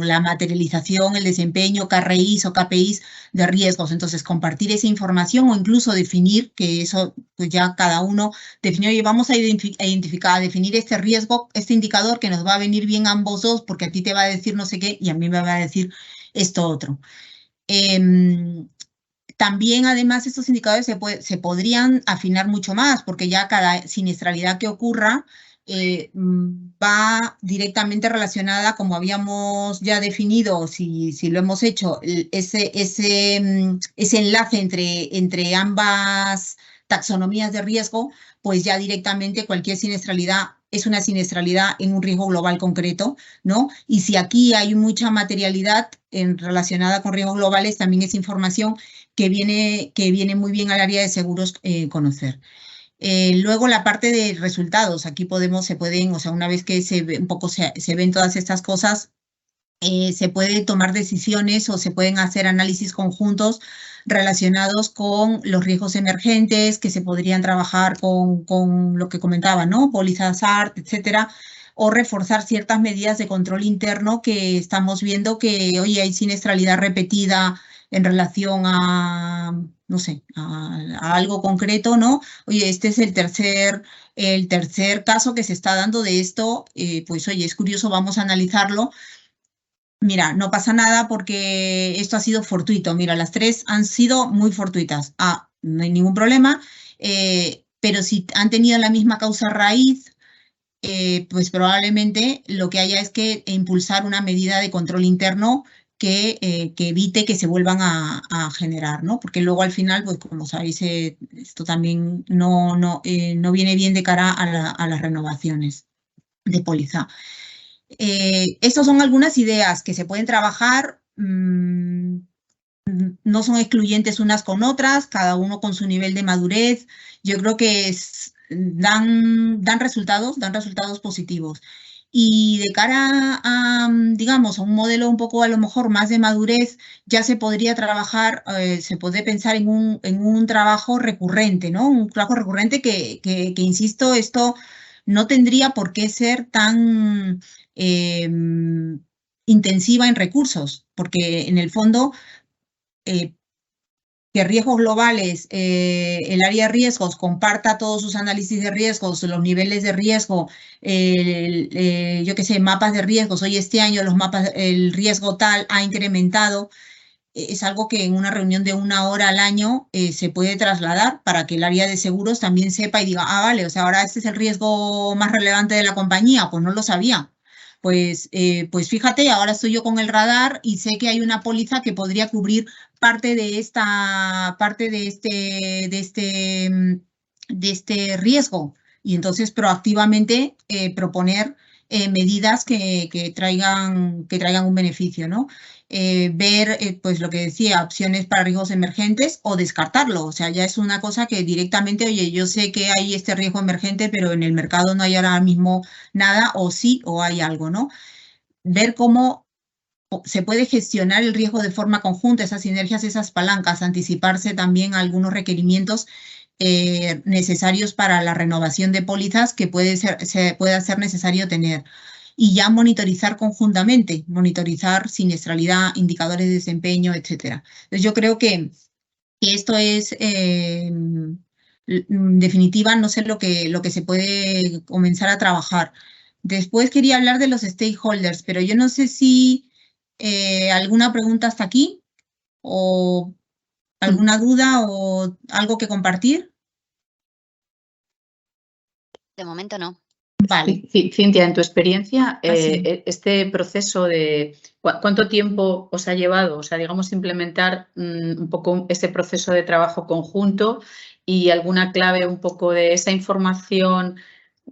la materialización, el desempeño, KRIs o KPIs de riesgos. Entonces, compartir esa información o incluso definir, que eso pues ya cada uno definió, y vamos a identificar, a definir este riesgo, este indicador que nos va a venir bien a ambos dos, porque a ti te va a decir no sé qué y a mí me va a decir esto otro. También, además, estos indicadores se podrían afinar mucho más, porque ya cada siniestralidad que ocurra va directamente relacionada, como habíamos ya definido, si lo hemos hecho, ese enlace entre ambas taxonomías de riesgo, pues ya directamente cualquier siniestralidad es una siniestralidad en un riesgo global concreto, ¿no? Y si aquí hay mucha materialidad relacionada con riesgos globales, también es información que viene muy bien al área de seguros conocer. Luego la parte de resultados, aquí se pueden, o sea, una vez que se ven todas estas cosas, se puede tomar decisiones o se pueden hacer análisis conjuntos relacionados con los riesgos emergentes, que se podrían trabajar con lo que comentaba, ¿no? Pólizas ART, etcétera, o reforzar ciertas medidas de control interno que estamos viendo que, oye, hay siniestralidad repetida en relación a, no sé, a algo concreto, ¿no? Oye, este es el tercer caso que se está dando de esto, pues oye, es curioso, vamos a analizarlo. Mira, no pasa nada porque esto ha sido fortuito. Mira, las tres han sido muy fortuitas. No hay ningún problema, pero si han tenido la misma causa raíz, pues probablemente lo que haya es que impulsar una medida de control interno que evite que se vuelvan a generar, ¿no? Porque luego al final, pues como sabéis, esto también no viene bien de cara a las renovaciones de póliza. Estas son algunas ideas que se pueden trabajar, no son excluyentes unas con otras, cada uno con su nivel de madurez. Yo creo que dan resultados positivos. Y de cara a, digamos, a un modelo un poco a lo mejor más de madurez, ya se podría trabajar, se puede pensar en un trabajo recurrente, ¿no? Un trabajo recurrente que insisto, esto no tendría por qué ser tan intensiva en recursos, porque en el fondo que riesgos globales, el área de riesgos comparta todos sus análisis de riesgos, los niveles de riesgo, yo qué sé, mapas de riesgos. Hoy este año el riesgo tal ha incrementado. Es algo que en una reunión de 1 hora al año se puede trasladar para que el área de seguros también sepa y diga, vale, o sea, ahora este es el riesgo más relevante de la compañía, pues no lo sabía. Pues fíjate, ahora estoy yo con el radar y sé que hay una póliza que podría cubrir parte de este riesgo. Y entonces proactivamente proponer medidas que traigan un beneficio, ¿no? Ver, pues lo que decía, opciones para riesgos emergentes o descartarlo. O sea, ya es una cosa que directamente, oye, yo sé que hay este riesgo emergente, pero en el mercado no hay ahora mismo nada, o sí, o hay algo, ¿no? Ver cómo se puede gestionar el riesgo de forma conjunta, esas sinergias, esas palancas, anticiparse también a algunos requerimientos necesarios para la renovación de pólizas que pueda ser necesario tener. Y ya monitorizar conjuntamente, monitorizar siniestralidad, indicadores de desempeño, etc. Entonces yo creo que esto es, en definitiva, no sé lo que se puede comenzar a trabajar. Después quería hablar de los stakeholders, pero yo no sé si alguna pregunta hasta aquí o alguna duda o algo que compartir. De momento no. Vale. Cintia, en tu experiencia, este proceso de ¿cuánto tiempo os ha llevado? O sea, digamos, implementar un poco ese proceso de trabajo conjunto y alguna clave un poco de esa información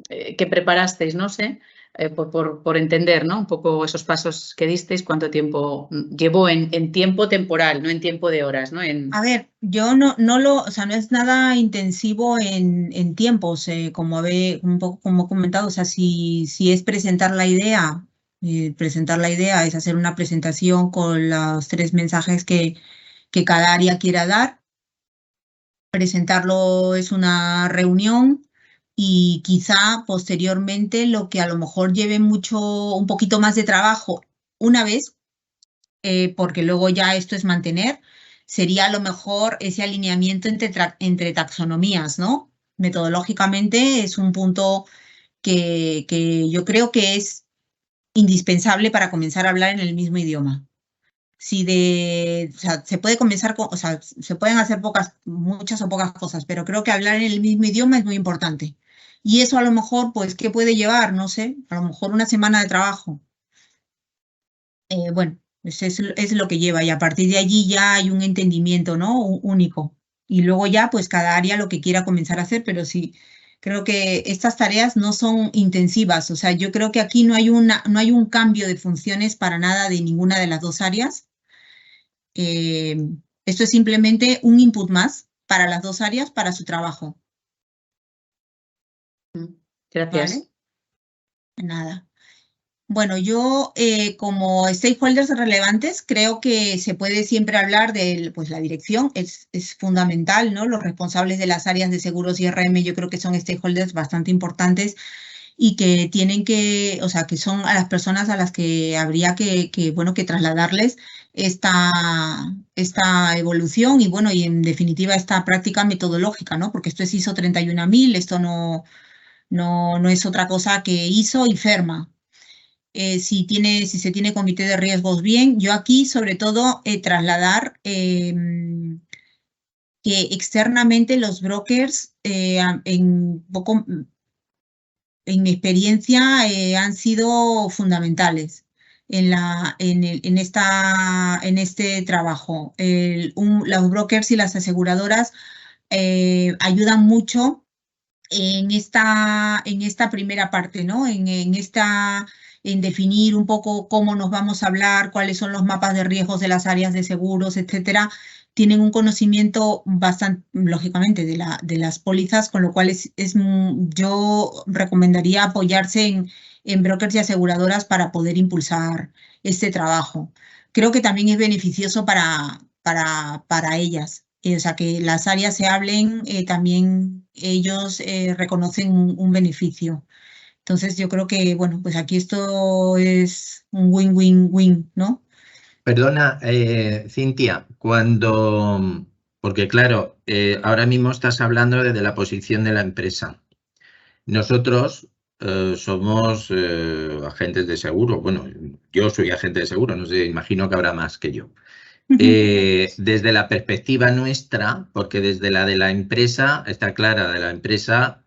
que preparasteis, no sé, por entender, ¿no? Un poco esos pasos que disteis, cuánto tiempo llevó en tiempo temporal, no en tiempo de horas, ¿no? A ver, yo o sea, no es nada intensivo en tiempos, como un poco como he comentado, o sea, si es presentar la idea es hacer una presentación con los 3 mensajes que cada área quiera dar. Presentarlo es una reunión y quizá posteriormente lo que a lo mejor lleve un poquito más de trabajo una vez, porque luego ya esto es mantener, sería a lo mejor ese alineamiento entre taxonomías, ¿no? Metodológicamente es un punto que yo creo que es indispensable para comenzar a hablar en el mismo idioma. O sea, se puede comenzar o sea, se pueden hacer muchas o pocas cosas, pero creo que hablar en el mismo idioma es muy importante. Y eso a lo mejor, pues, ¿qué puede llevar? No sé, a lo mejor una semana de trabajo. Bueno, pues es lo que lleva y a partir de allí ya hay un entendimiento, ¿no? Único. Y luego ya, pues, cada área lo que quiera comenzar a hacer, pero sí, creo que estas tareas no son intensivas. O sea, yo creo que aquí no hay un cambio de funciones para nada de ninguna de las 2 áreas. Esto es simplemente un input más para las 2 áreas para su trabajo. Gracias. ¿Vale? Nada. Bueno, yo como stakeholders relevantes creo que se puede siempre hablar de pues, la dirección, es fundamental, ¿no? Los responsables de las áreas de seguros y RM yo creo que son stakeholders bastante importantes y que tienen que, o sea, que son a las personas a las que habría que trasladarles esta evolución y, bueno, y en definitiva esta práctica metodológica, ¿no? Porque esto es ISO 31000, esto no es otra cosa que ISO y FERMA. Si se tiene comité de riesgos bien, yo aquí sobre todo trasladar que externamente los brokers en mi experiencia han sido fundamentales en este trabajo. Los brokers y las aseguradoras ayudan mucho en esta primera parte, ¿no? En definir un poco cómo nos vamos a hablar, cuáles son los mapas de riesgos de las áreas de seguros, etcétera. Tienen un conocimiento bastante, lógicamente, de las pólizas, con lo cual yo recomendaría apoyarse en brokers y aseguradoras para poder impulsar este trabajo. Creo que también es beneficioso para ellas. O sea, que las áreas se hablen, también ellos reconocen un beneficio. Entonces, yo creo que, bueno, pues aquí esto es un win-win-win, ¿no? Perdona, Cintia, porque claro, ahora mismo estás hablando desde la posición de la empresa. Nosotros somos agentes de seguro. Bueno, yo soy agente de seguro, no sé, imagino que habrá más que yo. Desde la perspectiva nuestra, porque desde la de la empresa, está clara, de la empresa,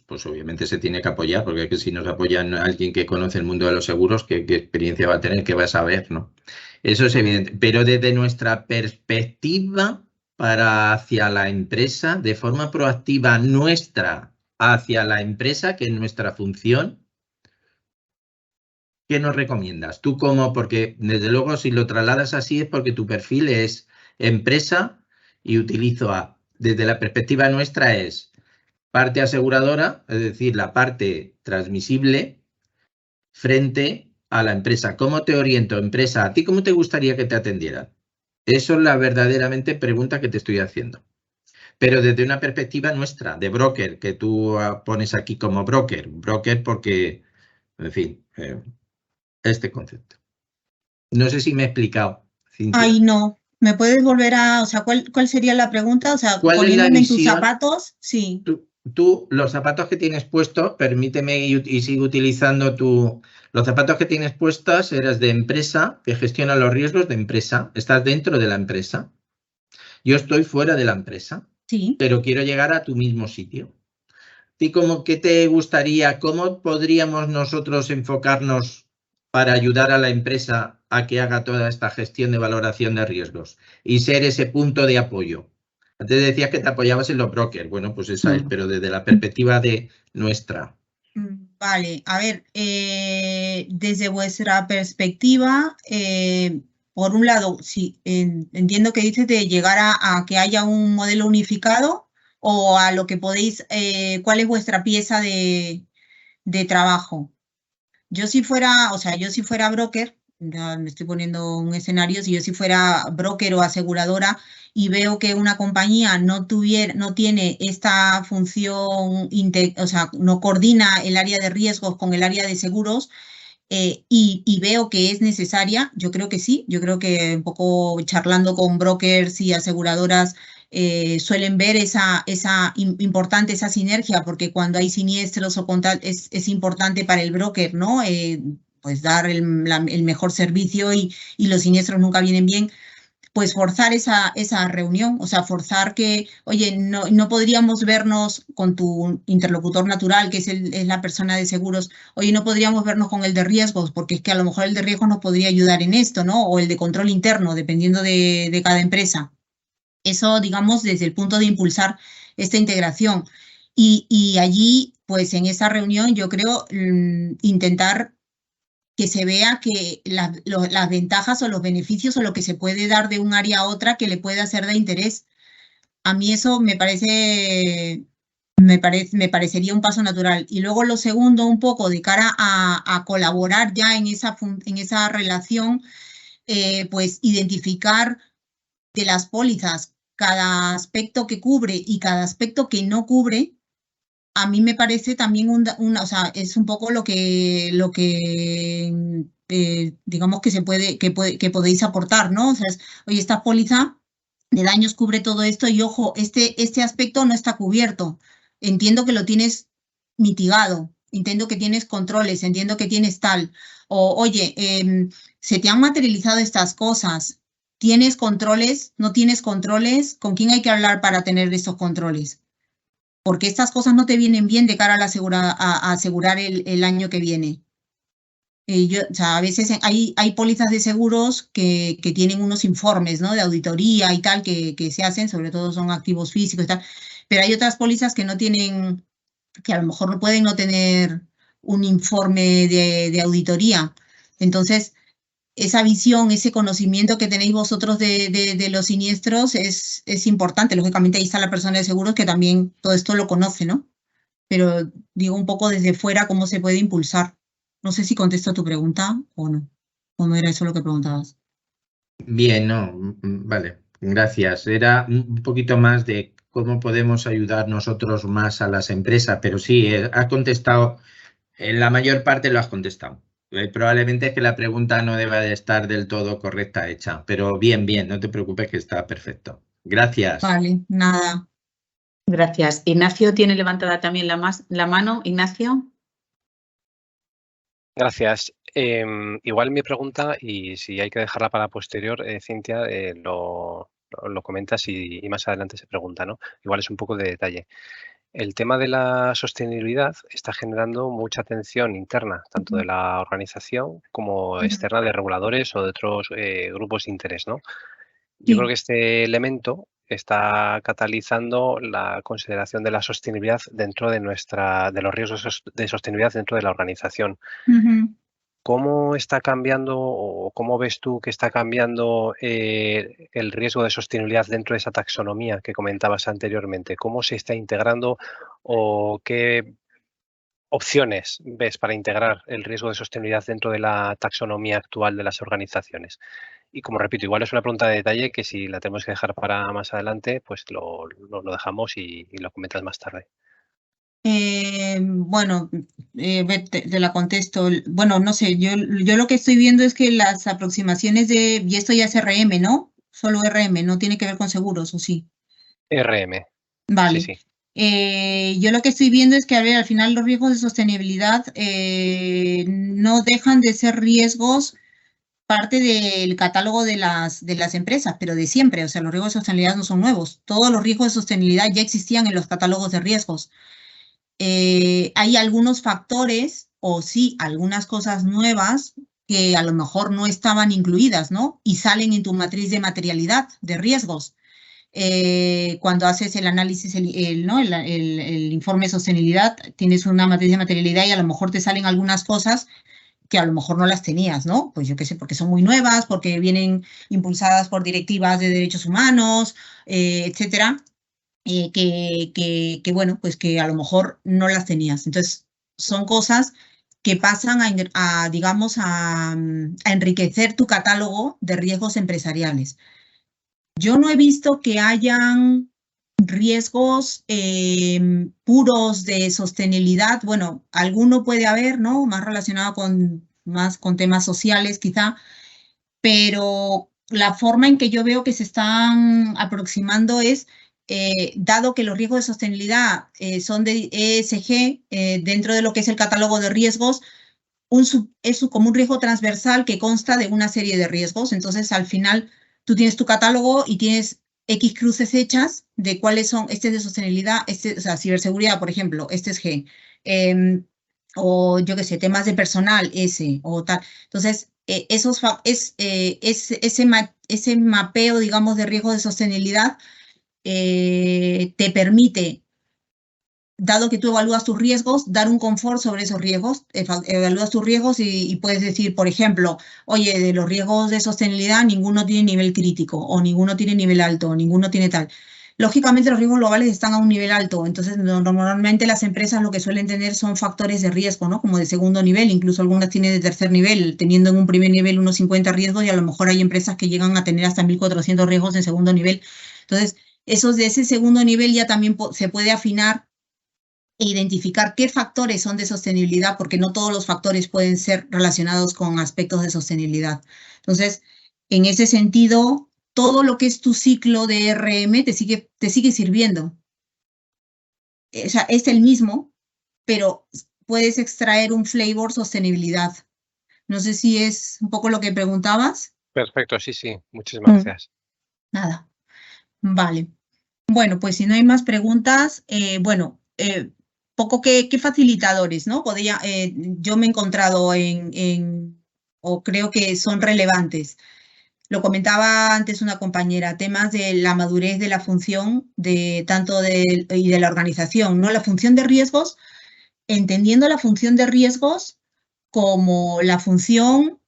pues obviamente se tiene que apoyar, porque es que si nos apoyan alguien que conoce el mundo de los seguros, ¿qué experiencia va a tener? ¿Qué va a saber? ¿No? Eso es evidente. Pero desde nuestra perspectiva hacia la empresa, de forma proactiva nuestra, hacia la empresa, que es nuestra función, ¿qué nos recomiendas? Tú porque desde luego si lo trasladas así es porque tu perfil es empresa y utilizo desde la perspectiva nuestra es parte aseguradora, es decir, la parte transmisible frente a la empresa. ¿Cómo te oriento, empresa? ¿A ti cómo te gustaría que te atendieran? Eso es la verdaderamente pregunta que te estoy haciendo. Pero desde una perspectiva nuestra, de broker, que tú pones aquí como broker. Broker porque, en fin, este concepto. No sé si me he explicado, Cintia. Ay, no. ¿Me puedes volver a, o sea, cuál sería la pregunta? O sea, ¿Cuál es la poniéndome en tus visión? zapatos, sí. Tú, los zapatos que tienes puestos, permíteme y sigo utilizando los zapatos que tienes puestos, eres de empresa que gestiona los riesgos de empresa. Estás dentro de la empresa. Yo estoy fuera de la empresa, Sí. pero quiero llegar a tu mismo sitio. ¿Y qué te gustaría? ¿Cómo podríamos nosotros enfocarnos para ayudar a la empresa a que haga toda esta gestión de valoración de riesgos y ser ese punto de apoyo? Antes decías que te apoyabas en los brokers. Bueno, pues esa es, pero desde la perspectiva de nuestra. Vale, a ver, desde vuestra perspectiva, por un lado, sí, entiendo que dices de llegar a que haya un modelo unificado o a lo que podéis, ¿cuál es vuestra pieza de trabajo? Yo si fuera, o sea, yo si fuera broker, ya me estoy poniendo un escenario, si yo si fuera broker o aseguradora y veo que una compañía no tiene esta función, o sea, no coordina el área de riesgos con el área de seguros, y veo que es necesaria, yo creo que sí, yo creo que un poco charlando con brokers y aseguradoras suelen ver esa importante esa sinergia, porque cuando hay siniestros o con tal, es importante para el broker, ¿no? Pues dar el mejor servicio y los siniestros nunca vienen bien. Pues forzar esa reunión, o sea, forzar que, oye, no podríamos vernos con tu interlocutor natural, que es la persona de seguros, oye, no podríamos vernos con el de riesgos, porque es que a lo mejor el de riesgos nos podría ayudar en esto, ¿no? O el de control interno, dependiendo de cada empresa. Eso, digamos, desde el punto de impulsar esta integración. Y allí, pues en esa reunión, yo creo intentar que se vea que las ventajas o los beneficios o lo que se puede dar de un área a otra que le pueda ser de interés. A mí eso me parecería un paso natural. Y luego lo segundo, un poco de cara a colaborar ya en esa relación, pues identificar de las pólizas cada aspecto que cubre y cada aspecto que no cubre. A mí me parece también o sea, es un poco lo que digamos que podéis aportar, ¿no? O sea, oye, esta póliza de daños cubre todo esto y ojo, este aspecto no está cubierto. Entiendo que lo tienes mitigado, entiendo que tienes controles, entiendo que tienes tal. O, oye, se te han materializado estas cosas. ¿Tienes controles? ¿No tienes controles? ¿Con quién hay que hablar para tener esos controles? Porque estas cosas no te vienen bien de cara a asegurar el año que viene. O sea, a veces hay pólizas de seguros que tienen unos informes, ¿no? De auditoría y tal que se hacen, sobre todo son activos físicos y tal, pero hay otras pólizas que no tienen, que a lo mejor no pueden no tener un informe de auditoría. Entonces, esa visión, ese conocimiento que tenéis vosotros de los siniestros es importante. Lógicamente ahí está la persona de seguros que también todo esto lo conoce, ¿no? Pero digo un poco desde fuera cómo se puede impulsar. No sé si contesto tu pregunta o no. ¿O no era eso lo que preguntabas? Bien, no, vale, gracias. Era un poquito más de cómo podemos ayudar nosotros más a las empresas, pero sí, has contestado, en la mayor parte lo has contestado. Probablemente es que la pregunta no deba de estar del todo correcta hecha, pero bien, no te preocupes que está perfecto. Gracias. Vale, nada. Gracias. Ignacio tiene levantada también la mano. Ignacio. Gracias. Igual mi pregunta, y si hay que dejarla para posterior, Cintia, lo comentas y más adelante se pregunta, ¿no? Igual es un poco de detalle. El tema de la sostenibilidad está generando mucha atención interna, tanto de la organización como externa de reguladores o de otros grupos de interés, ¿no? Yo creo que este elemento está catalizando la consideración de la sostenibilidad dentro de de los riesgos de sostenibilidad dentro de la organización. ¿Cómo está cambiando o cómo ves tú que está cambiando el riesgo de sostenibilidad dentro de esa taxonomía que comentabas anteriormente? ¿Cómo se está integrando o qué opciones ves para integrar el riesgo de sostenibilidad dentro de la taxonomía actual de las organizaciones? Y como repito, igual es una pregunta de detalle que si la tenemos que dejar para más adelante, pues lo dejamos y lo comentas más tarde. Bueno, te la contesto. Bueno, no sé, yo lo que estoy viendo es que las aproximaciones y esto ya es RM, ¿no? Solo RM, no tiene que ver con seguros, ¿o sí? RM. Vale. Sí. Yo lo que estoy viendo es que, a ver, al final los riesgos de sostenibilidad no dejan de ser riesgos parte del catálogo de las empresas, pero de siempre. O sea, los riesgos de sostenibilidad no son nuevos. Todos los riesgos de sostenibilidad ya existían en los catálogos de riesgos. Hay algunos factores o sí, algunas cosas nuevas que a lo mejor no estaban incluidas, ¿no? Y salen en tu matriz de materialidad de riesgos. Cuando haces el análisis, el informe de sostenibilidad, tienes una matriz de materialidad y a lo mejor te salen algunas cosas que a lo mejor no las tenías, ¿no? Pues yo qué sé, porque son muy nuevas, porque vienen impulsadas por directivas de derechos humanos, etcétera. Bueno, pues que a lo mejor no las tenías. Entonces, son cosas que pasan digamos, a enriquecer tu catálogo de riesgos empresariales. Yo no he visto que hayan riesgos puros de sostenibilidad. Bueno, alguno puede haber, ¿no? Más relacionado con temas sociales, quizá, pero la forma en que yo veo que se están aproximando es, dado que los riesgos de sostenibilidad son de ESG, dentro de lo que es el catálogo de riesgos, es como un riesgo transversal que consta de una serie de riesgos. Entonces, al final, tú tienes tu catálogo y tienes X cruces hechas de cuáles son, este es de sostenibilidad, o sea, ciberseguridad, por ejemplo, este es G, o yo qué sé, temas de personal, S, o tal. Entonces, ese mapeo, digamos, de riesgos de sostenibilidad te permite, dado que tú evalúas tus riesgos, dar un confort sobre esos riesgos. Evalúas tus riesgos y puedes decir, por ejemplo, oye, de los riesgos de sostenibilidad ninguno tiene nivel crítico, o ninguno tiene nivel alto, o ninguno tiene tal. Lógicamente los riesgos globales están a un nivel alto, entonces normalmente las empresas lo que suelen tener son factores de riesgo, ¿no? Como de segundo nivel, incluso algunas tienen de tercer nivel, teniendo en un primer nivel unos 50 riesgos y a lo mejor hay empresas que llegan a tener hasta 1.400 riesgos en segundo nivel. Entonces, esos de ese segundo nivel ya también se puede afinar e identificar qué factores son de sostenibilidad, porque no todos los factores pueden ser relacionados con aspectos de sostenibilidad. Entonces, en ese sentido, todo lo que es tu ciclo de RM te sigue sirviendo. O sea, es el mismo, pero puedes extraer un flavor sostenibilidad. No sé si es un poco lo que preguntabas. Perfecto, sí. Muchísimas gracias. Nada. Vale. Bueno, pues si no hay más preguntas, poco qué facilitadores, ¿no? Yo me he encontrado o creo que son relevantes. Lo comentaba antes una compañera, temas de la madurez de la función y de la organización, ¿no? La función de riesgos, entendiendo la función de riesgos como la función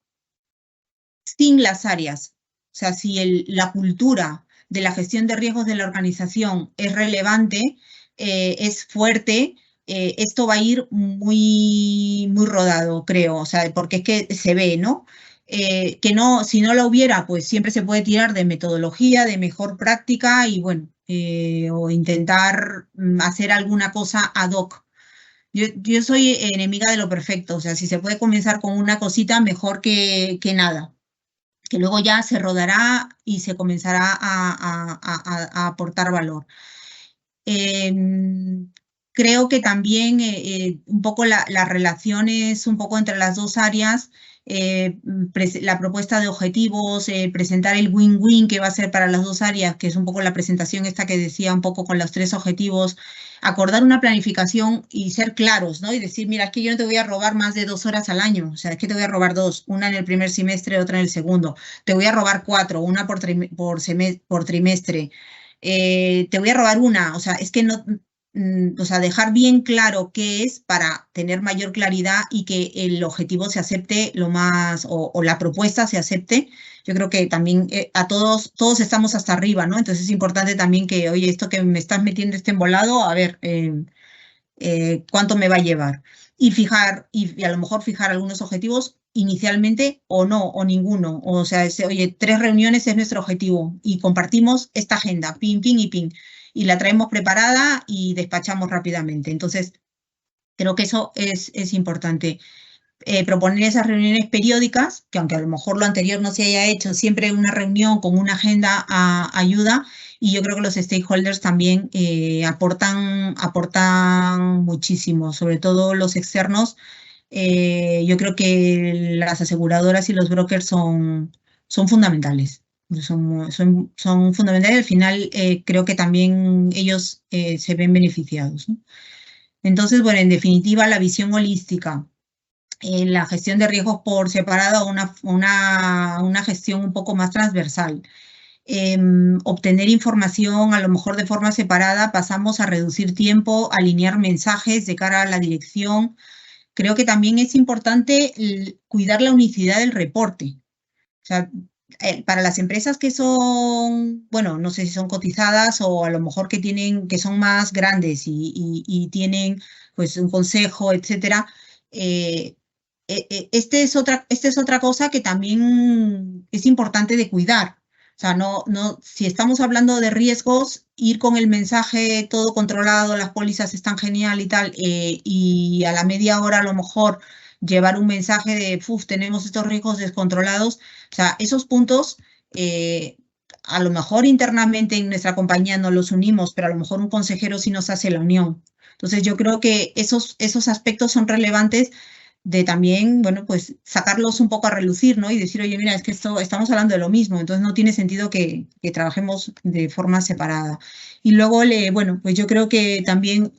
sin las áreas. O sea, si la cultura de la gestión de riesgos de la organización es relevante, es fuerte, esto va a ir muy, muy rodado, creo, o sea, porque es que se ve, ¿no? Si no la hubiera, pues siempre se puede tirar de metodología, de mejor práctica y bueno, o intentar hacer alguna cosa ad hoc. Yo soy enemiga de lo perfecto, o sea, si se puede comenzar con una cosita, mejor que nada, que luego ya se rodará y se comenzará a aportar valor. Creo que también un poco las relaciones un poco entre las dos áreas, la propuesta de objetivos, presentar el win-win que va a ser para las dos áreas, que es un poco la presentación esta que decía un poco con los 3 objetivos, acordar una planificación y ser claros, ¿no? Y decir, mira, es que yo no te voy a robar más de 2 horas al año, o sea, es que te voy a robar 2, una en el primer semestre, otra en el segundo, te voy a robar 4, una por trimestre. te voy a robar una. O sea, es que no, o sea, dejar bien claro qué es para tener mayor claridad y que el objetivo se acepte lo más, o la propuesta se acepte. Yo creo que también a todos estamos hasta arriba, ¿no? Entonces es importante también que, oye, esto que me estás metiendo este embolado, a ver, cuánto me va a llevar. Y fijar, y a lo mejor fijar algunos objetivos inicialmente o no, o ninguno. O sea, oye, 3 reuniones es nuestro objetivo y compartimos esta agenda, pin, pin y pin. Y la traemos preparada y despachamos rápidamente. Entonces, creo que eso es importante. Proponer esas reuniones periódicas, que aunque a lo mejor lo anterior no se haya hecho, siempre una reunión con una agenda ayuda, y yo creo que los stakeholders también aportan muchísimo, sobre todo los externos. Yo creo que las aseguradoras y los brokers son fundamentales. Son fundamentales. Al final creo que también ellos se ven beneficiados, ¿no? Entonces, bueno, en definitiva, la visión holística, la gestión de riesgos por separado, una gestión un poco más transversal. Obtener información a lo mejor de forma separada, pasamos a reducir tiempo, alinear mensajes de cara a la dirección. Creo que también es importante cuidar la unicidad del reporte. O sea, para las empresas que son, bueno, no sé si son cotizadas o a lo mejor que son más grandes y tienen pues un consejo, etcétera, esta es otra cosa que también es importante de cuidar. O sea, si estamos hablando de riesgos, ir con el mensaje todo controlado, las pólizas están genial y tal, y a la media hora a lo mejor llevar un mensaje de, tenemos estos riesgos descontrolados. O sea, esos puntos, a lo mejor internamente en nuestra compañía no los unimos, pero a lo mejor un consejero sí nos hace la unión. Entonces, yo creo que esos aspectos son relevantes de también, bueno, pues sacarlos un poco a relucir, ¿no? Y decir, oye, mira, es que estamos hablando de lo mismo, entonces no tiene sentido que trabajemos de forma separada. Y luego, bueno, pues yo creo que también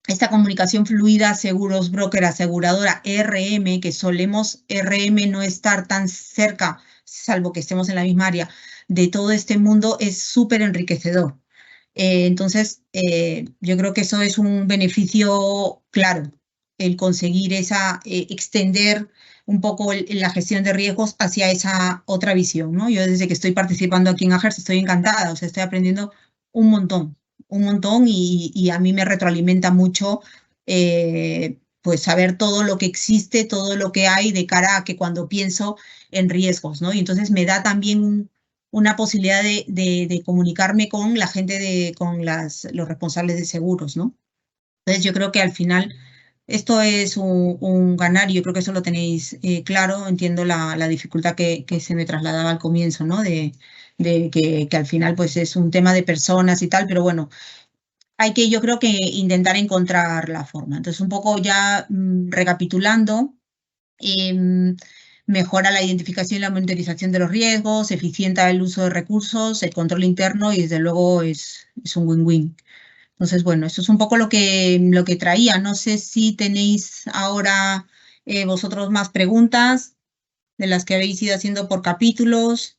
esta comunicación fluida, seguros, broker, aseguradora, RM, que solemos RM no estar tan cerca, salvo que estemos en la misma área, de todo este mundo, es súper enriquecedor. Entonces, yo creo que eso es un beneficio claro, el conseguir extender un poco la gestión de riesgos hacia esa otra visión, ¿no? Yo desde que estoy participando aquí en AGERS estoy encantada, o sea, estoy aprendiendo un montón y a mí me retroalimenta mucho pues saber todo lo que existe, todo lo que hay de cara a que cuando pienso en riesgos, ¿no? Y entonces me da también una posibilidad de comunicarme con la gente, con los responsables de seguros, ¿no? Entonces yo creo que al final esto es un ganar, y yo creo que eso lo tenéis claro. Entiendo la dificultad que se me trasladaba al comienzo, ¿no? De que al final pues es un tema de personas y tal, pero bueno, hay que, yo creo que intentar encontrar la forma. Entonces un poco ya recapitulando, mejora la identificación y la monitorización de los riesgos, eficienta el uso de recursos, el control interno y desde luego es un win-win. Entonces, bueno, eso es un poco lo que traía. No sé si tenéis ahora vosotros más preguntas de las que habéis ido haciendo por capítulos.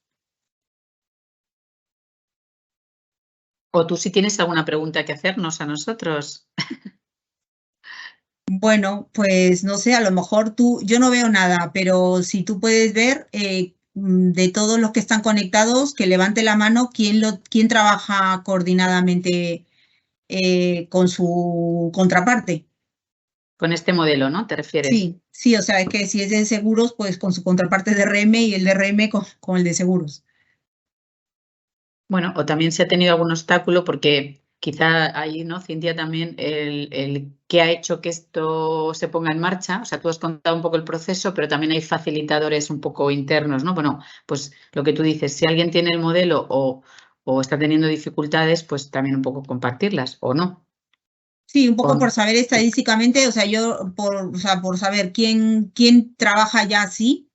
O tú si tienes alguna pregunta que hacernos a nosotros. Bueno, pues no sé, a lo mejor yo no veo nada, pero si tú puedes ver de todos los que están conectados, que levante la mano quién trabaja coordinadamente con su contraparte. Con este modelo, ¿no? ¿Te refieres? Sí, o sea, es que si es de seguros, pues con su contraparte de RM y el de RM con el de seguros. Bueno, o también se ha tenido algún obstáculo porque quizá ahí, ¿no, Cintia? También el que ha hecho que esto se ponga en marcha, o sea, tú has contado un poco el proceso, pero también hay facilitadores un poco internos, ¿no? Bueno, pues lo que tú dices, si alguien tiene el modelo o está teniendo dificultades, pues también un poco compartirlas, ¿o no? Sí, un poco por saber estadísticamente, o sea, yo por saber quién trabaja ya así,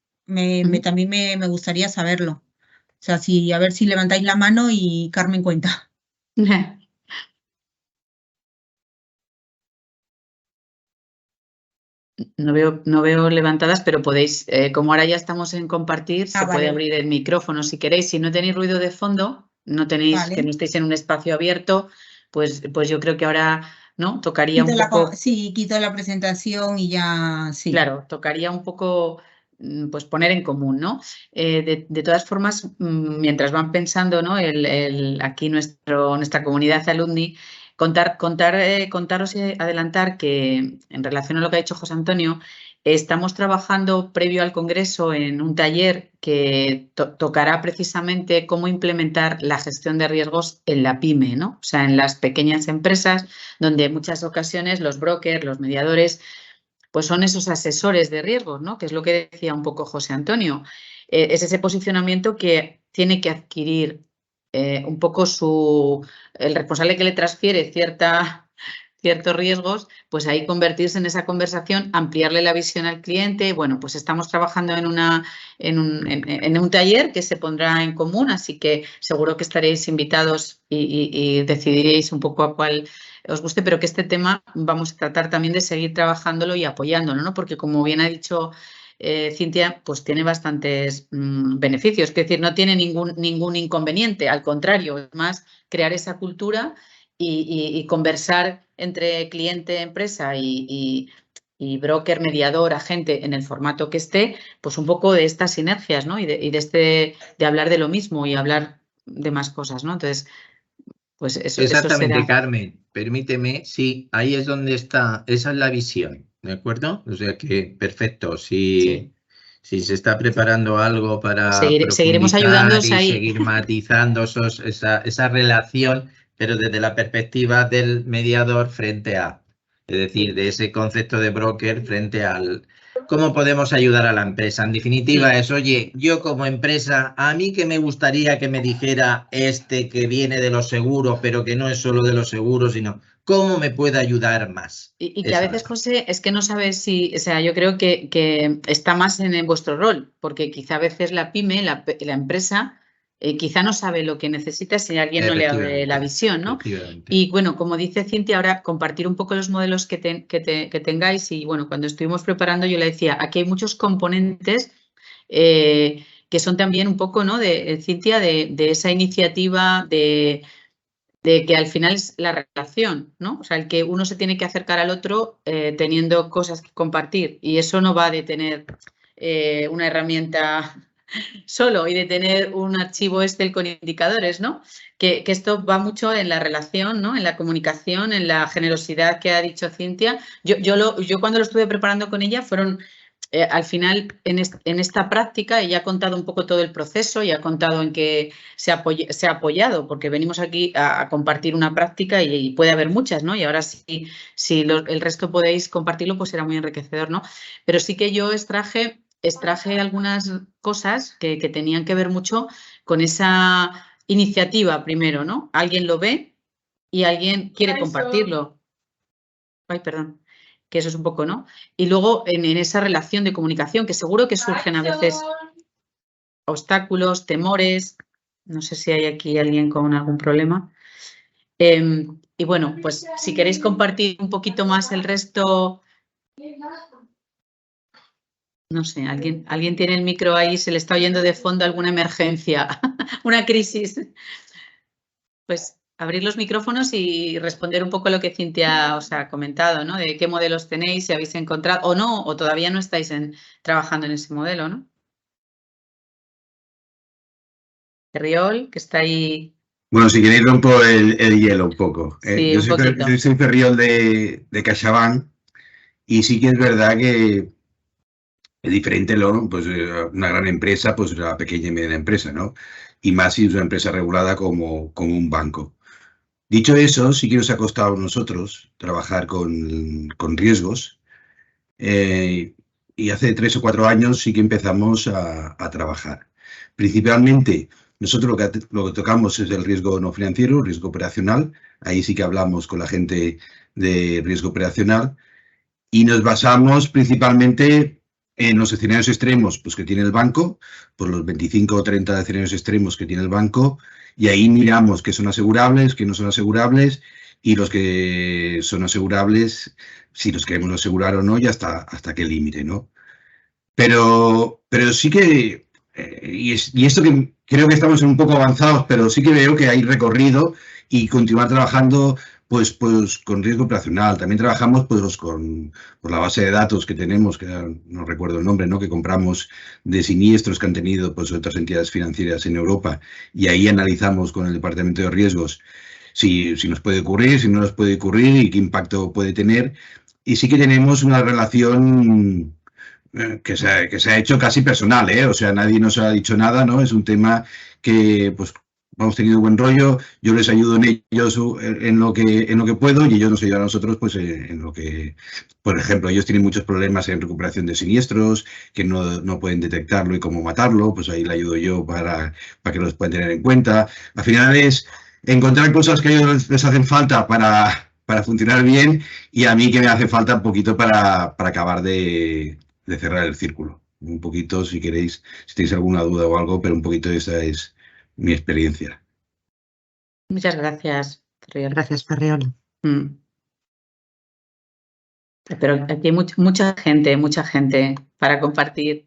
también me gustaría saberlo. O sea, a ver si levantáis la mano y Carmen cuenta. No veo levantadas, pero podéis, como ahora ya estamos en compartir, se puede abrir el micrófono si queréis. Si no tenéis ruido de fondo, no tenéis, Vale. que no estéis en un espacio abierto, pues yo creo que ahora, ¿no? Tocaría un poco... Sí, quito la presentación y ya, sí. Claro, tocaría un poco pues poner en común, ¿no? De todas formas, mientras van pensando, ¿no? Aquí nuestra comunidad alumni, contaros y adelantar que en relación a lo que ha dicho José Antonio, estamos trabajando previo al Congreso en un taller que tocará precisamente cómo implementar la gestión de riesgos en la pyme, ¿no? O sea, en las pequeñas empresas, donde en muchas ocasiones los brokers, los mediadores, pues son esos asesores de riesgos, ¿no? Que es lo que decía un poco José Antonio. Es ese posicionamiento que tiene que adquirir un poco el responsable que le transfiere ciertos riesgos, pues ahí convertirse en esa conversación, ampliarle la visión al cliente. Bueno, pues estamos trabajando en un taller que se pondrá en común, así que seguro que estaréis invitados y decidiréis un poco a cuál os guste, pero que este tema vamos a tratar también de seguir trabajándolo y apoyándolo, ¿no? Porque como bien ha dicho Cintia, pues tiene bastantes beneficios, es decir, no tiene ningún inconveniente, al contrario, es más crear esa cultura y conversar entre cliente, empresa y broker, mediador, agente, en el formato que esté, pues un poco de estas sinergias, ¿no? Y de hablar de lo mismo y hablar de más cosas, ¿no? Entonces, pues eso Exactamente, será. Carmen, permíteme, sí, ahí es donde está, esa es la visión, ¿de acuerdo? O sea que, perfecto, si se está preparando algo para Seguiremos profundizar ayudándoos y ahí. seguir matizando esa relación, pero desde la perspectiva del mediador frente a, es decir, de ese concepto de broker frente al cómo podemos ayudar a la empresa. En definitiva es, oye, yo como empresa, a mí que me gustaría que me dijera que viene de los seguros, pero que no es solo de los seguros, sino cómo me puede ayudar más. Y que a veces, José, es que no sabes si, o sea, yo creo que está más en vuestro rol, porque quizá a veces la pyme, la empresa, quizá no sabe lo que necesita si alguien no le abre la visión, ¿no? Y bueno, como dice Cintia, ahora compartir un poco los modelos que tengáis y bueno, cuando estuvimos preparando yo le decía, aquí hay muchos componentes que son también un poco, ¿no? Cintia, de esa iniciativa de que al final es la relación, ¿no? O sea, el que uno se tiene que acercar al otro teniendo cosas que compartir y eso no va de tener una herramienta solo y de tener un archivo Excel con indicadores, ¿no? Que esto va mucho en la relación, ¿no? En la comunicación, en la generosidad que ha dicho Cintia. Yo cuando lo estuve preparando con ella fueron... al final, en esta práctica, ella ha contado un poco todo el proceso y ha contado en que se ha apoyado, porque venimos aquí a compartir una práctica y puede haber muchas, ¿no? Y ahora si el resto podéis compartirlo, pues será muy enriquecedor, ¿no? Pero sí que yo extraje algunas cosas que tenían que ver mucho con esa iniciativa primero, ¿no? Alguien lo ve y alguien quiere compartirlo. Ay, perdón. Que eso es un poco, ¿no? Y luego en esa relación de comunicación, que seguro que surgen a veces obstáculos, temores. No sé si hay aquí alguien con algún problema. Y bueno, pues si queréis compartir un poquito más el resto. No sé, alguien tiene el micro ahí, se le está oyendo de fondo alguna emergencia, una crisis. Pues abrir los micrófonos y responder un poco lo que Cintia os ha comentado, ¿no? De qué modelos tenéis, si habéis encontrado o no, o todavía no estáis trabajando en ese modelo, ¿no? Ferriol, que está ahí. Bueno, si queréis rompo el hielo un poco. Sí, yo soy Ferriol de CaixaBank y sí que es verdad que es diferente pues una gran empresa, pues una pequeña y mediana empresa, ¿no? Y más si es una empresa regulada como un banco. Dicho eso, sí que nos ha costado a nosotros trabajar con riesgos y hace 3 o 4 años sí que empezamos a trabajar. Principalmente, nosotros lo que tocamos es el riesgo no financiero, riesgo operacional. Ahí sí que hablamos con la gente de riesgo operacional y nos basamos principalmente en los escenarios extremos pues, que tiene el banco, por los 25 o 30 escenarios extremos que tiene el banco, y ahí miramos qué son asegurables, qué no son asegurables, y los que son asegurables, si los queremos asegurar o no, y hasta qué límite, ¿no? Pero sí que, y esto creo que estamos un poco avanzados, pero sí que veo que hay recorrido y continuar trabajando pues con riesgo operacional. También trabajamos pues por la base de datos que tenemos, que no recuerdo el nombre, ¿no? Que compramos de siniestros que han tenido pues otras entidades financieras en Europa, y ahí analizamos con el departamento de riesgos si nos puede ocurrir, si no nos puede ocurrir y qué impacto puede tener. Y sí que tenemos una relación que se ha hecho casi personal, ¿eh? O sea, nadie nos ha dicho nada, ¿no? Es un tema que pues hemos tenido buen rollo, yo les ayudo en ellos en lo que puedo, y ellos nos ayudan a nosotros pues en lo que, por ejemplo, ellos tienen muchos problemas en recuperación de siniestros, que no pueden detectarlo y cómo matarlo, pues ahí le ayudo yo para que los puedan tener en cuenta. Al final es encontrar cosas que a ellos les hacen falta para funcionar bien, y a mí que me hace falta un poquito para acabar de cerrar el círculo. Un poquito, si queréis, si tenéis alguna duda o algo, pero un poquito esa es mi experiencia. Muchas gracias, Ferriol. Gracias, Ferriol. Pero aquí hay mucha gente para compartir.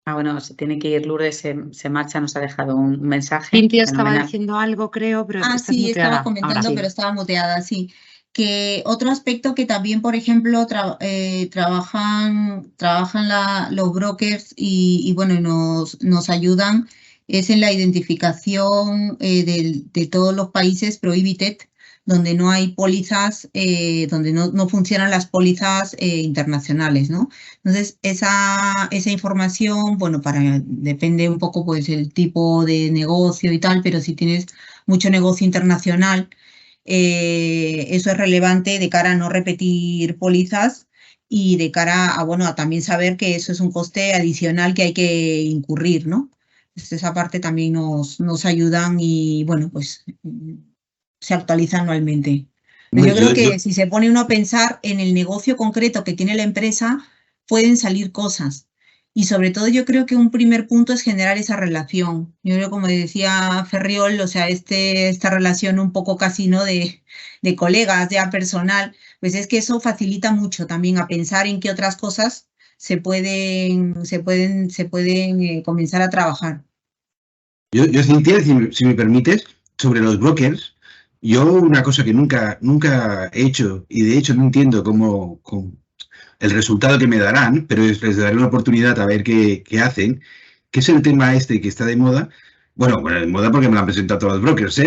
Bueno, se tiene que ir Lourdes, se marcha, nos ha dejado un mensaje. Cintia estaba diciendo algo, creo, pero sí, estaba comentando, sí. Pero estaba muteada, sí. Que otro aspecto que también, por ejemplo, trabajan los brokers y bueno, nos ayudan es en la identificación de todos los países prohibited, donde no hay pólizas, donde no funcionan las pólizas internacionales, ¿no? Entonces, esa información, bueno, depende un poco pues el tipo de negocio y tal, pero si tienes mucho negocio internacional, eso es relevante de cara a no repetir pólizas y de cara a también saber que eso es un coste adicional que hay que incurrir, ¿no? Entonces, esa parte también nos ayudan y, bueno, pues se actualiza anualmente. Yo creo que si se pone uno a pensar en el negocio concreto que tiene la empresa, pueden salir cosas. Y sobre todo yo creo que un primer punto es generar esa relación. Yo creo, como decía Ferriol, o sea, esta relación un poco casi, ¿no? de colegas, ya personal, pues es que eso facilita mucho también a pensar en qué otras cosas se pueden comenzar a trabajar. Yo Cintia, si me permites, sobre los brokers, yo una cosa que nunca he hecho, y de hecho no entiendo cómo el resultado que me darán, pero les daré una oportunidad a ver qué hacen, que es el tema este que está de moda. Bueno, de moda porque me lo han presentado todos los brokers,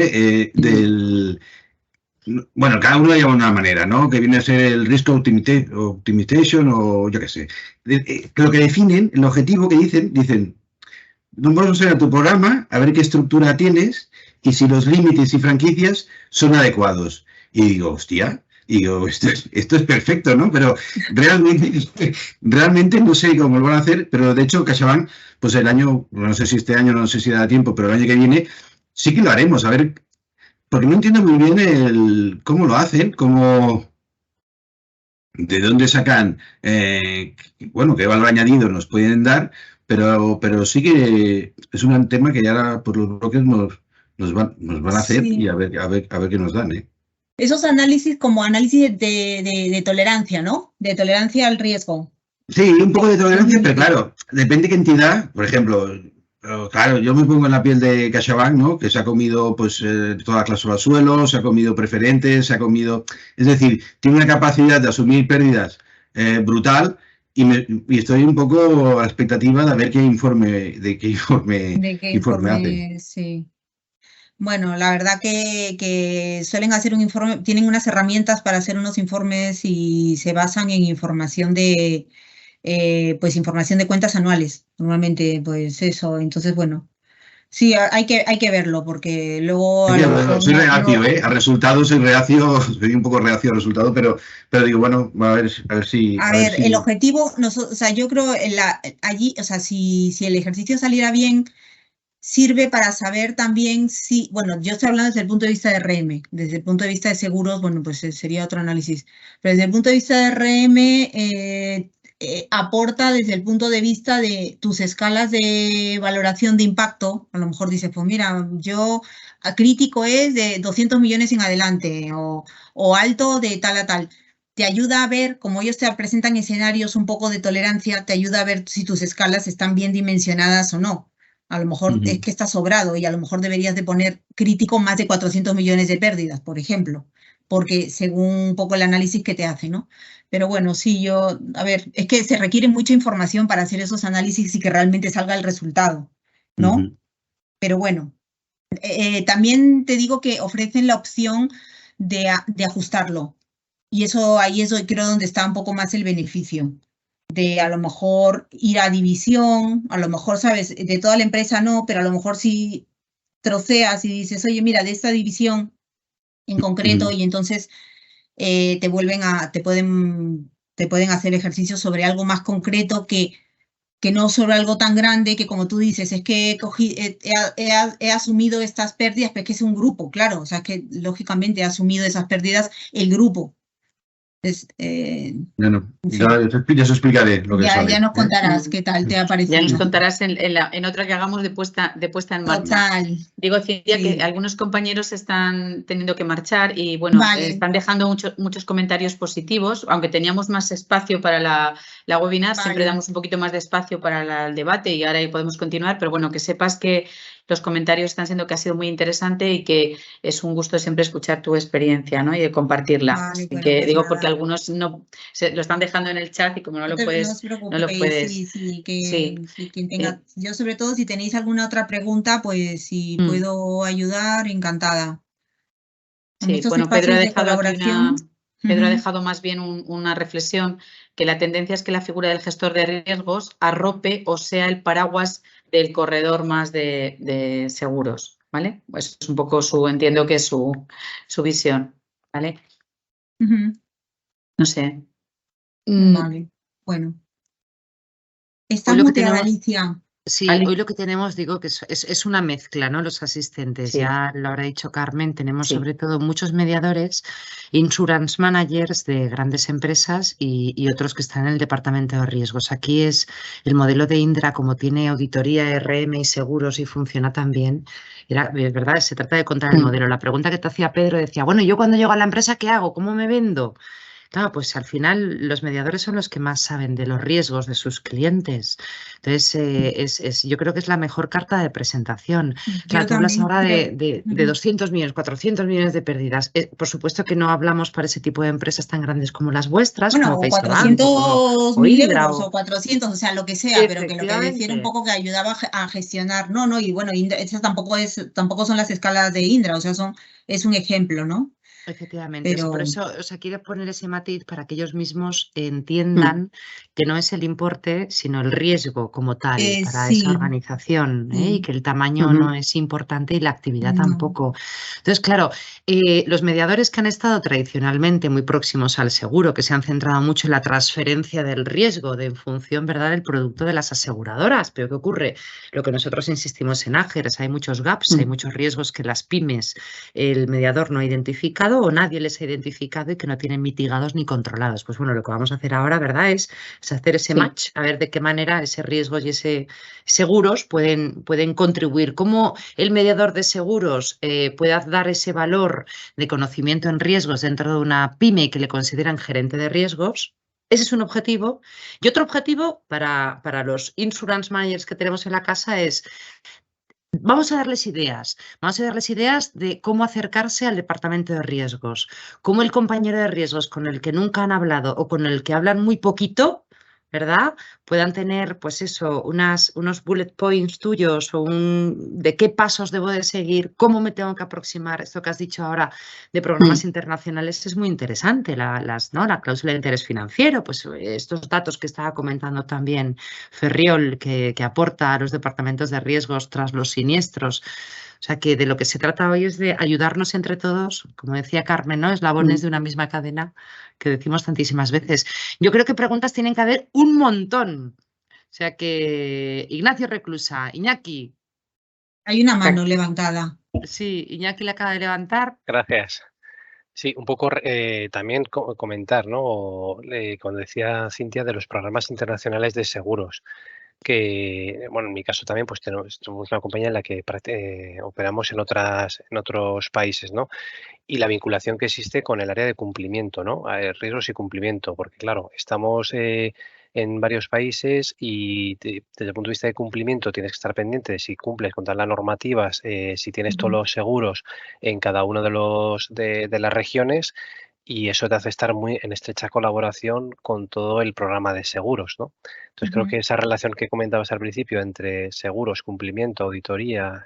bueno, cada uno lo llama de una manera, ¿no? Que viene a ser el risk optimization o yo qué sé. Lo que definen, el objetivo que dicen, vamos a enseñar tu programa, a ver qué estructura tienes y si los límites y franquicias son adecuados. Y digo, hostia, esto es perfecto, ¿no? Pero realmente no sé cómo lo van a hacer, pero de hecho CaixaBank, pues el año, no sé si este año, no sé si da tiempo, pero el año que viene sí que lo haremos, a ver, porque no entiendo muy bien cómo lo hacen, de dónde sacan, bueno, qué valor añadido nos pueden dar, pero sí que es un tema que ya por los brokers nos van a hacer, sí. Y a ver qué nos dan, ¿eh? Esos análisis como análisis de tolerancia, ¿no? De tolerancia al riesgo. Sí, un poco de tolerancia, pero claro, depende de qué entidad. Por ejemplo, claro, yo me pongo en la piel de CaixaBank, ¿no? Que se ha comido pues toda la cláusula suelo, se ha comido preferentes, se ha comido... Es decir, tiene una capacidad de asumir pérdidas brutal y estoy un poco a la expectativa de ver qué informe hace. Sí. Bueno, la verdad que suelen hacer un informe, tienen unas herramientas para hacer unos informes y se basan en información de cuentas anuales. Normalmente, pues eso. Entonces, bueno, sí, hay que verlo porque luego... Soy reacio, a resultados soy reacio, soy un poco reacio al resultado, pero digo, bueno, a ver si... el objetivo, o sea, yo creo allí, o sea, si el ejercicio saliera bien, sirve para saber también si, bueno, yo estoy hablando desde el punto de vista de RM, desde el punto de vista de seguros, bueno, pues sería otro análisis, pero desde el punto de vista de RM aporta desde el punto de vista de tus escalas de valoración de impacto. A lo mejor dices, pues mira, yo crítico es de 200 millones en adelante o alto de tal a tal. Te ayuda a ver, como ellos te presentan escenarios un poco de tolerancia, te ayuda a ver si tus escalas están bien dimensionadas o no. A lo mejor es que está sobrado y a lo mejor deberías de poner crítico más de 400 millones de pérdidas, por ejemplo, porque según un poco el análisis que te hace, ¿no? Pero bueno, sí, a ver, es que se requiere mucha información para hacer esos análisis y que realmente salga el resultado, ¿no? Pero bueno, también te digo que ofrecen la opción de ajustarlo. Y eso ahí es creo donde está un poco más el beneficio. De a lo mejor ir a división, a lo mejor, ¿sabes? De toda la empresa no, pero a lo mejor si troceas y dices, oye, mira, de esta división en concreto, y entonces te pueden hacer ejercicios sobre algo más concreto que no sobre algo tan grande que, como tú dices, es que he asumido estas pérdidas, pero es que es un grupo, claro, o sea, que lógicamente ha asumido esas pérdidas el grupo. Bueno, ya os explicaré lo que sale. Ya nos contarás qué tal te ha parecido. Ya nos contarás en otra que hagamos de puesta en marcha. Total. Digo, Cintia, que algunos compañeros están teniendo que marchar y, bueno, están dejando muchos comentarios positivos, aunque teníamos más espacio para la webinar, siempre damos un poquito más de espacio para el debate y ahora podemos continuar, pero bueno, que sepas que los comentarios están siendo que ha sido muy interesante y que es un gusto siempre escuchar tu experiencia, ¿no? Y de compartirla. Así que digo, porque algunos no lo están dejando en el chat y como no lo puedes. No lo puedes. Sí, quien tenga. Yo, sobre todo, si tenéis alguna otra pregunta, pues si puedo ayudar, encantada. Sí, bueno, Pedro ha dejado más bien una reflexión, que la tendencia es que la figura del gestor de riesgos arrope o sea el paraguas del corredor más de seguros, ¿vale? Pues es un poco entiendo que es su visión, ¿vale? No sé. Vale, bueno. ¿Estás muteada, Alicia? Sí, hoy lo que tenemos, digo, que es una mezcla, ¿no? Los asistentes, ya lo habrá dicho Carmen, tenemos sobre todo muchos mediadores, insurance managers de grandes empresas y otros que están en el departamento de riesgos. Aquí es el modelo de Indra, como tiene auditoría, RM y seguros y funciona tan bien. Es verdad, se trata de contar el modelo. La pregunta que te hacía Pedro decía, bueno, yo cuando llego a la empresa, ¿qué hago? ¿Cómo me vendo? Claro, pues al final los mediadores son los que más saben de los riesgos de sus clientes. Entonces, yo creo que es la mejor carta de presentación. Claro, tú hablas ahora de 200 millones, 400 millones de pérdidas. Por supuesto que no hablamos para ese tipo de empresas tan grandes como las vuestras. Bueno, como 400.000 euros o 400, o sea, lo que sea, pero que lo que decía un poco que ayudaba a gestionar. No, y bueno, esas tampoco son las escalas de Indra, o sea, es un ejemplo, ¿no? Efectivamente, por eso, quiero poner ese matiz para que ellos mismos entiendan que no es el importe, sino el riesgo como tal para esa organización, y que el tamaño no es importante y la actividad tampoco. Entonces, claro, los mediadores que han estado tradicionalmente muy próximos al seguro, que se han centrado mucho en la transferencia del riesgo en función, ¿verdad?, del producto de las aseguradoras. Pero ¿qué ocurre? Lo que nosotros insistimos en Ágeres, hay muchos gaps, hay muchos riesgos que las pymes, el mediador no ha identificado o nadie les ha identificado y que no tienen mitigados ni controlados. Pues bueno, lo que vamos a hacer ahora, ¿verdad?, es hacer ese match, a ver de qué manera ese riesgos y ese seguros pueden contribuir. Cómo el mediador de seguros puede dar ese valor de conocimiento en riesgos dentro de una pyme que le consideran gerente de riesgos. Ese es un objetivo. Y otro objetivo para los insurance managers que tenemos en la casa es: vamos a darles ideas de cómo acercarse al departamento de riesgos, cómo el compañero de riesgos con el que nunca han hablado o con el que hablan muy poquito, ¿verdad?, puedan tener, pues eso, unos bullet points tuyos o de qué pasos debo de seguir, cómo me tengo que aproximar. Esto que has dicho ahora de programas internacionales es muy interesante, la cláusula de interés financiero, pues estos datos que estaba comentando también Ferriol, que aporta a los departamentos de riesgos tras los siniestros. O sea, que de lo que se trata hoy es de ayudarnos entre todos, como decía Carmen, ¿no?, eslabones de una misma cadena que decimos tantísimas veces. Yo creo que preguntas tienen que haber un montón. O sea que, Ignacio Reclusa, Iñaki. Hay una mano levantada. Sí, Iñaki la acaba de levantar. Gracias. Sí, un poco también comentar, ¿no?, cuando decía Cintia de los programas internacionales de seguros, que, bueno, en mi caso también pues tenemos una compañía en la que operamos en otros países, ¿no?, y la vinculación que existe con el área de cumplimiento, ¿no?, riesgos y cumplimiento, porque claro, estamos en varios países y desde el punto de vista de cumplimiento tienes que estar pendiente de si cumples con todas las normativas, si tienes todos los seguros en cada uno de las regiones, y eso te hace estar muy en estrecha colaboración con todo el programa de seguros, ¿no? Entonces creo que esa relación que comentabas al principio entre seguros, cumplimiento, auditoría,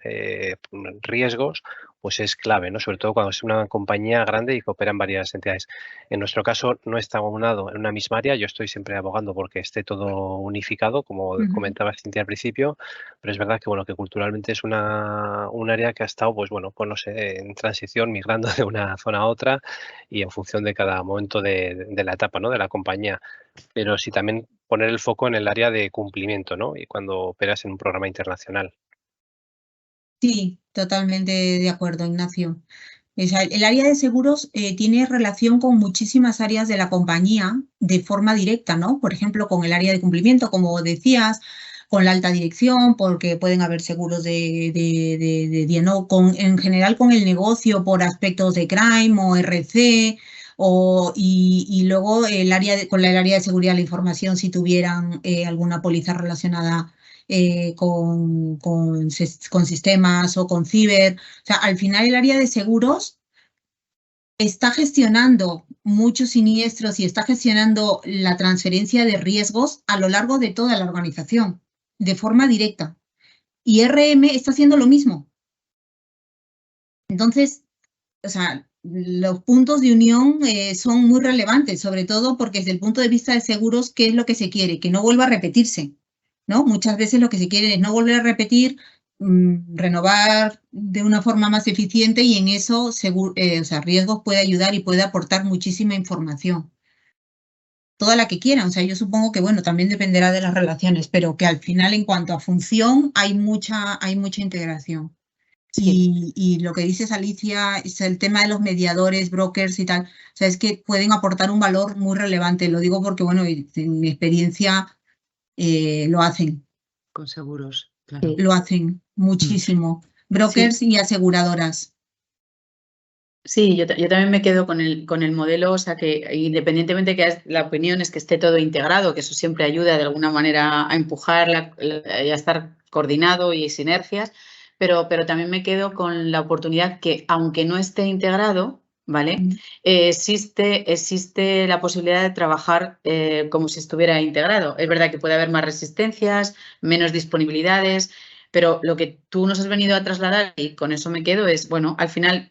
riesgos, pues es clave, ¿no? Sobre todo cuando es una compañía grande y que opera en varias entidades. En nuestro caso no está aunado en una misma área. Yo estoy siempre abogando porque esté todo unificado, como comentaba Cintia al principio, pero es verdad que, bueno, que culturalmente es un área que ha estado, pues bueno, pues no sé, en transición, migrando de una zona a otra y en función de cada momento de la etapa, ¿no? De la compañía. Pero sí también poner el foco en el área de cumplimiento, ¿no? Y cuando operas en un programa internacional. Sí, totalmente de acuerdo, Ignacio. O sea, el área de seguros tiene relación con muchísimas áreas de la compañía de forma directa, ¿no? Por ejemplo, con el área de cumplimiento, como decías, con la alta dirección, porque pueden haber seguros en general con el negocio por aspectos de crime o RC, y luego con el área de seguridad de la información si tuvieran alguna póliza relacionada con sistemas o con ciber. O sea, al final el área de seguros está gestionando muchos siniestros y está gestionando la transferencia de riesgos a lo largo de toda la organización, de forma directa. Y RM está haciendo lo mismo. Entonces, o sea, los puntos de unión son muy relevantes, sobre todo porque desde el punto de vista de seguros, ¿qué es lo que se quiere? Que no vuelva a repetirse, ¿no? Muchas veces lo que se quiere es no volver a repetir, renovar de una forma más eficiente, y en eso, o sea, riesgos puede ayudar y puede aportar muchísima información. Toda la que quieran, o sea, yo supongo que, bueno, también dependerá de las relaciones, pero que al final, en cuanto a función, hay mucha integración. Sí. Y lo que dices, Alicia, es el tema de los mediadores, brokers y tal, o sea, es que pueden aportar un valor muy relevante. Lo digo porque, bueno, en mi experiencia lo hacen. Con seguros, claro. Lo hacen muchísimo. Brokers y aseguradoras. Sí, yo también me quedo con el modelo, o sea, que independientemente que la opinión es que esté todo integrado, que eso siempre ayuda de alguna manera a empujar y a estar coordinado y sinergias, pero también me quedo con la oportunidad que, aunque no esté integrado, ¿vale? Existe la posibilidad de trabajar como si estuviera integrado. Es verdad que puede haber más resistencias, menos disponibilidades, pero lo que tú nos has venido a trasladar, y con eso me quedo, es, bueno, al final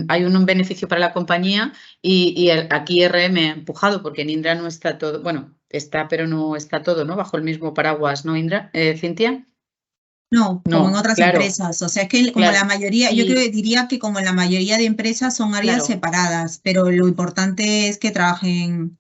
hay un beneficio para la compañía y aquí RM ha empujado, porque en Indra no está todo, bueno, está, pero no está todo, ¿no? Bajo el mismo paraguas, ¿no, Indra? ¿Cintia? No, como en otras empresas. O sea, es que como la mayoría, yo diría que como la mayoría de empresas son áreas separadas, pero lo importante es que trabajen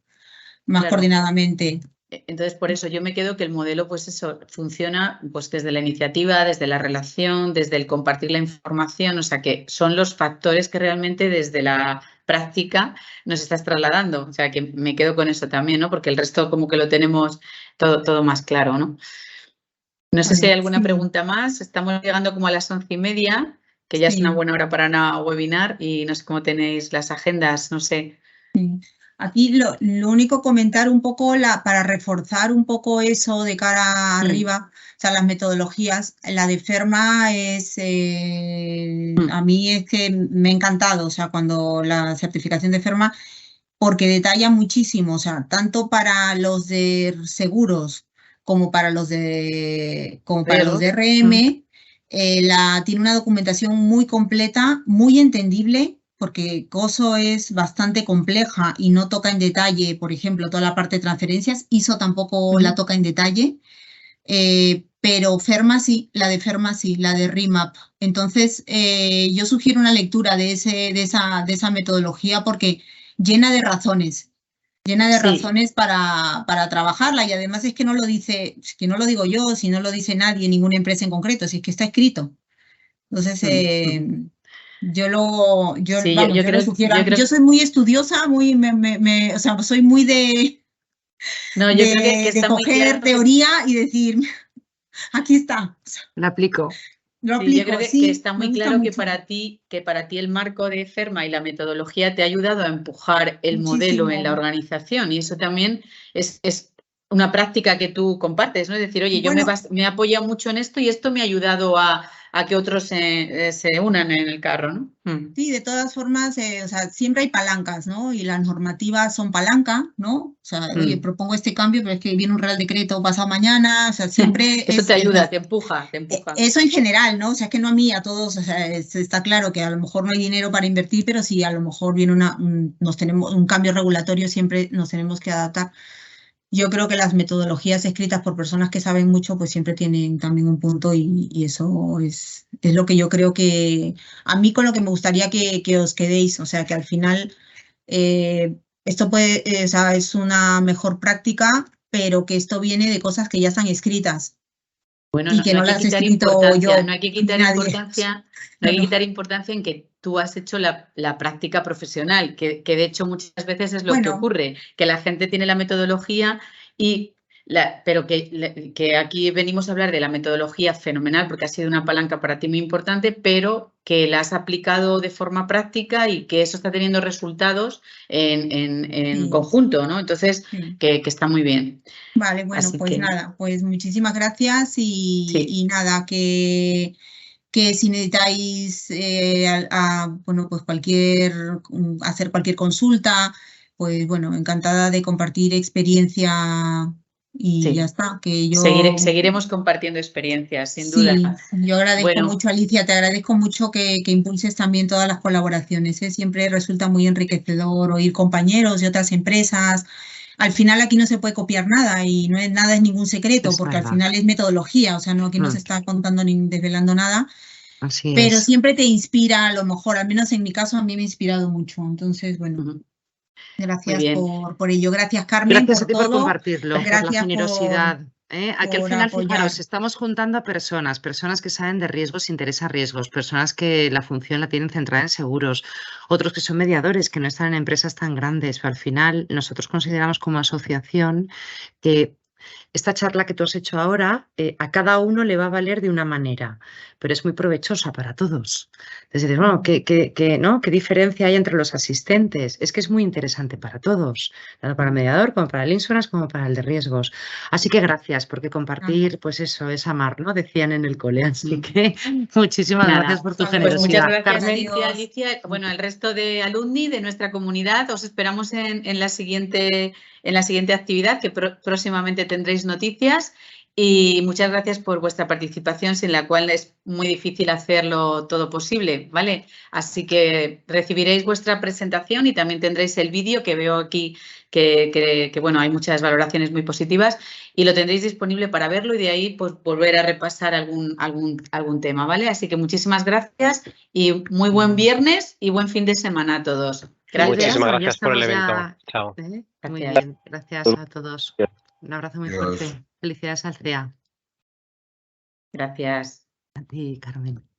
más coordinadamente. Entonces, por eso yo me quedo que el modelo, pues eso, funciona pues desde la iniciativa, desde la relación, desde el compartir la información, o sea que son los factores que realmente desde la práctica nos estás trasladando. O sea que me quedo con eso también, ¿no? Porque el resto como que lo tenemos todo más claro, ¿no? No sé si hay alguna pregunta más. Estamos llegando como a las 11:30, que ya es una buena hora para una webinar, y no sé cómo tenéis las agendas, no sé. Aquí lo único, comentar un poco para reforzar un poco eso de cara arriba, o sea, las metodologías. La de Ferma es, a mí es que me ha encantado, o sea, cuando la certificación de Ferma, porque detalla muchísimo, o sea, tanto para los de seguros como para los de RM, tiene una documentación muy completa, muy entendible, porque COSO es bastante compleja y no toca en detalle, por ejemplo, toda la parte de transferencias. ISO tampoco la toca en detalle, pero Ferma sí, la de Ferma sí, la de RIMAP. Entonces, yo sugiero una lectura de esa metodología, porque llena de razones. Razones para trabajarla, y además es que no lo dice, que no lo digo yo, si no lo dice nadie, ninguna empresa en concreto, si es que está escrito. Entonces, yo lo sugiero. Yo soy muy estudiosa, o sea, soy muy de coger teoría y decir, aquí está. La aplico. Lo aplico, yo creo que está muy claro que para ti el marco de Ferma y la metodología te ha ayudado a empujar el modelo en la organización, y eso también es una práctica que tú compartes, ¿no? Es decir, oye, Bueno, yo me he apoyado mucho en esto y esto me ha ayudado a que otros se unan en el carro, ¿no? Sí, de todas formas, o sea, siempre hay palancas, ¿no? Y las normativas son palanca, ¿no? O sea, oye, propongo este cambio, pero es que viene un Real Decreto pasado mañana, o sea, siempre Eso te ayuda, te empuja. Eso en general, ¿no? O sea, que no a mí, a todos, o sea, está claro que a lo mejor no hay dinero para invertir, pero si a lo mejor viene un cambio regulatorio, siempre nos tenemos que adaptar. Yo creo que las metodologías escritas por personas que saben mucho, pues siempre tienen también un punto y eso es lo que yo creo que a mí con lo que me gustaría que os quedéis, o sea, que al final esto puede, o sea, es una mejor práctica, pero que esto viene de cosas que ya están escritas. Bueno, y que no las he escrito yo. No hay que quitar importancia, no hay que quitar importancia en que tú has hecho la práctica profesional, que de hecho muchas veces es lo que ocurre, que la gente tiene la metodología pero que aquí venimos a hablar de la metodología fenomenal porque ha sido una palanca para ti muy importante, pero que la has aplicado de forma práctica y que eso está teniendo resultados en conjunto, ¿no? Entonces, que está muy bien. Vale, bueno, pues nada, pues muchísimas gracias y nada, que si necesitáis bueno, pues hacer cualquier consulta, pues bueno, encantada de compartir experiencia y ya está. Que yo seguiremos compartiendo experiencias, sin duda. Yo agradezco mucho, Alicia, te agradezco mucho que impulses también todas las colaboraciones. Siempre resulta muy enriquecedor oír compañeros de otras empresas. Al final aquí no se puede copiar nada y nada es ningún secreto, porque al final es metodología, o sea, aquí no se está contando ni desvelando nada. Pero siempre te inspira, a lo mejor, al menos en mi caso, a mí me ha inspirado mucho. Entonces, bueno, gracias por ello. Gracias, Carmen. Gracias a ti por compartirlo, por la generosidad. Aquí al final, fijaros, estamos juntando a personas que saben de riesgos, interesa riesgos, personas que la función la tienen centrada en seguros, otros que son mediadores, que no están en empresas tan grandes, pero al final nosotros consideramos como asociación que esta charla que tú has hecho ahora a cada uno le va a valer de una manera, pero es muy provechosa para todos. Entonces, bueno, ¿qué diferencia hay entre los asistentes? Es que es muy interesante para todos, tanto para el mediador como para el insurance como para el de riesgos. Así que gracias, porque compartir, pues eso, es amar, ¿no? Decían en el cole. Así que muchísimas gracias por tu generosidad. Pues muchas gracias, Carmen. Alicia. Bueno, el resto de alumni de nuestra comunidad, os esperamos en la siguiente actividad, que próximamente tendréis noticias, y muchas gracias por vuestra participación, sin la cual es muy difícil hacerlo todo posible, ¿vale? Así que recibiréis vuestra presentación y también tendréis el vídeo, que veo aquí que bueno, hay muchas valoraciones muy positivas, y lo tendréis disponible para verlo y de ahí pues volver a repasar algún tema, ¿vale? Así que muchísimas gracias y muy buen viernes y buen fin de semana a todos. Gracias. Muchísimas gracias por el evento. Chao. Muy bien, gracias a todos. Un abrazo muy fuerte. Felicidades al CEA. Gracias. A ti, Carmen.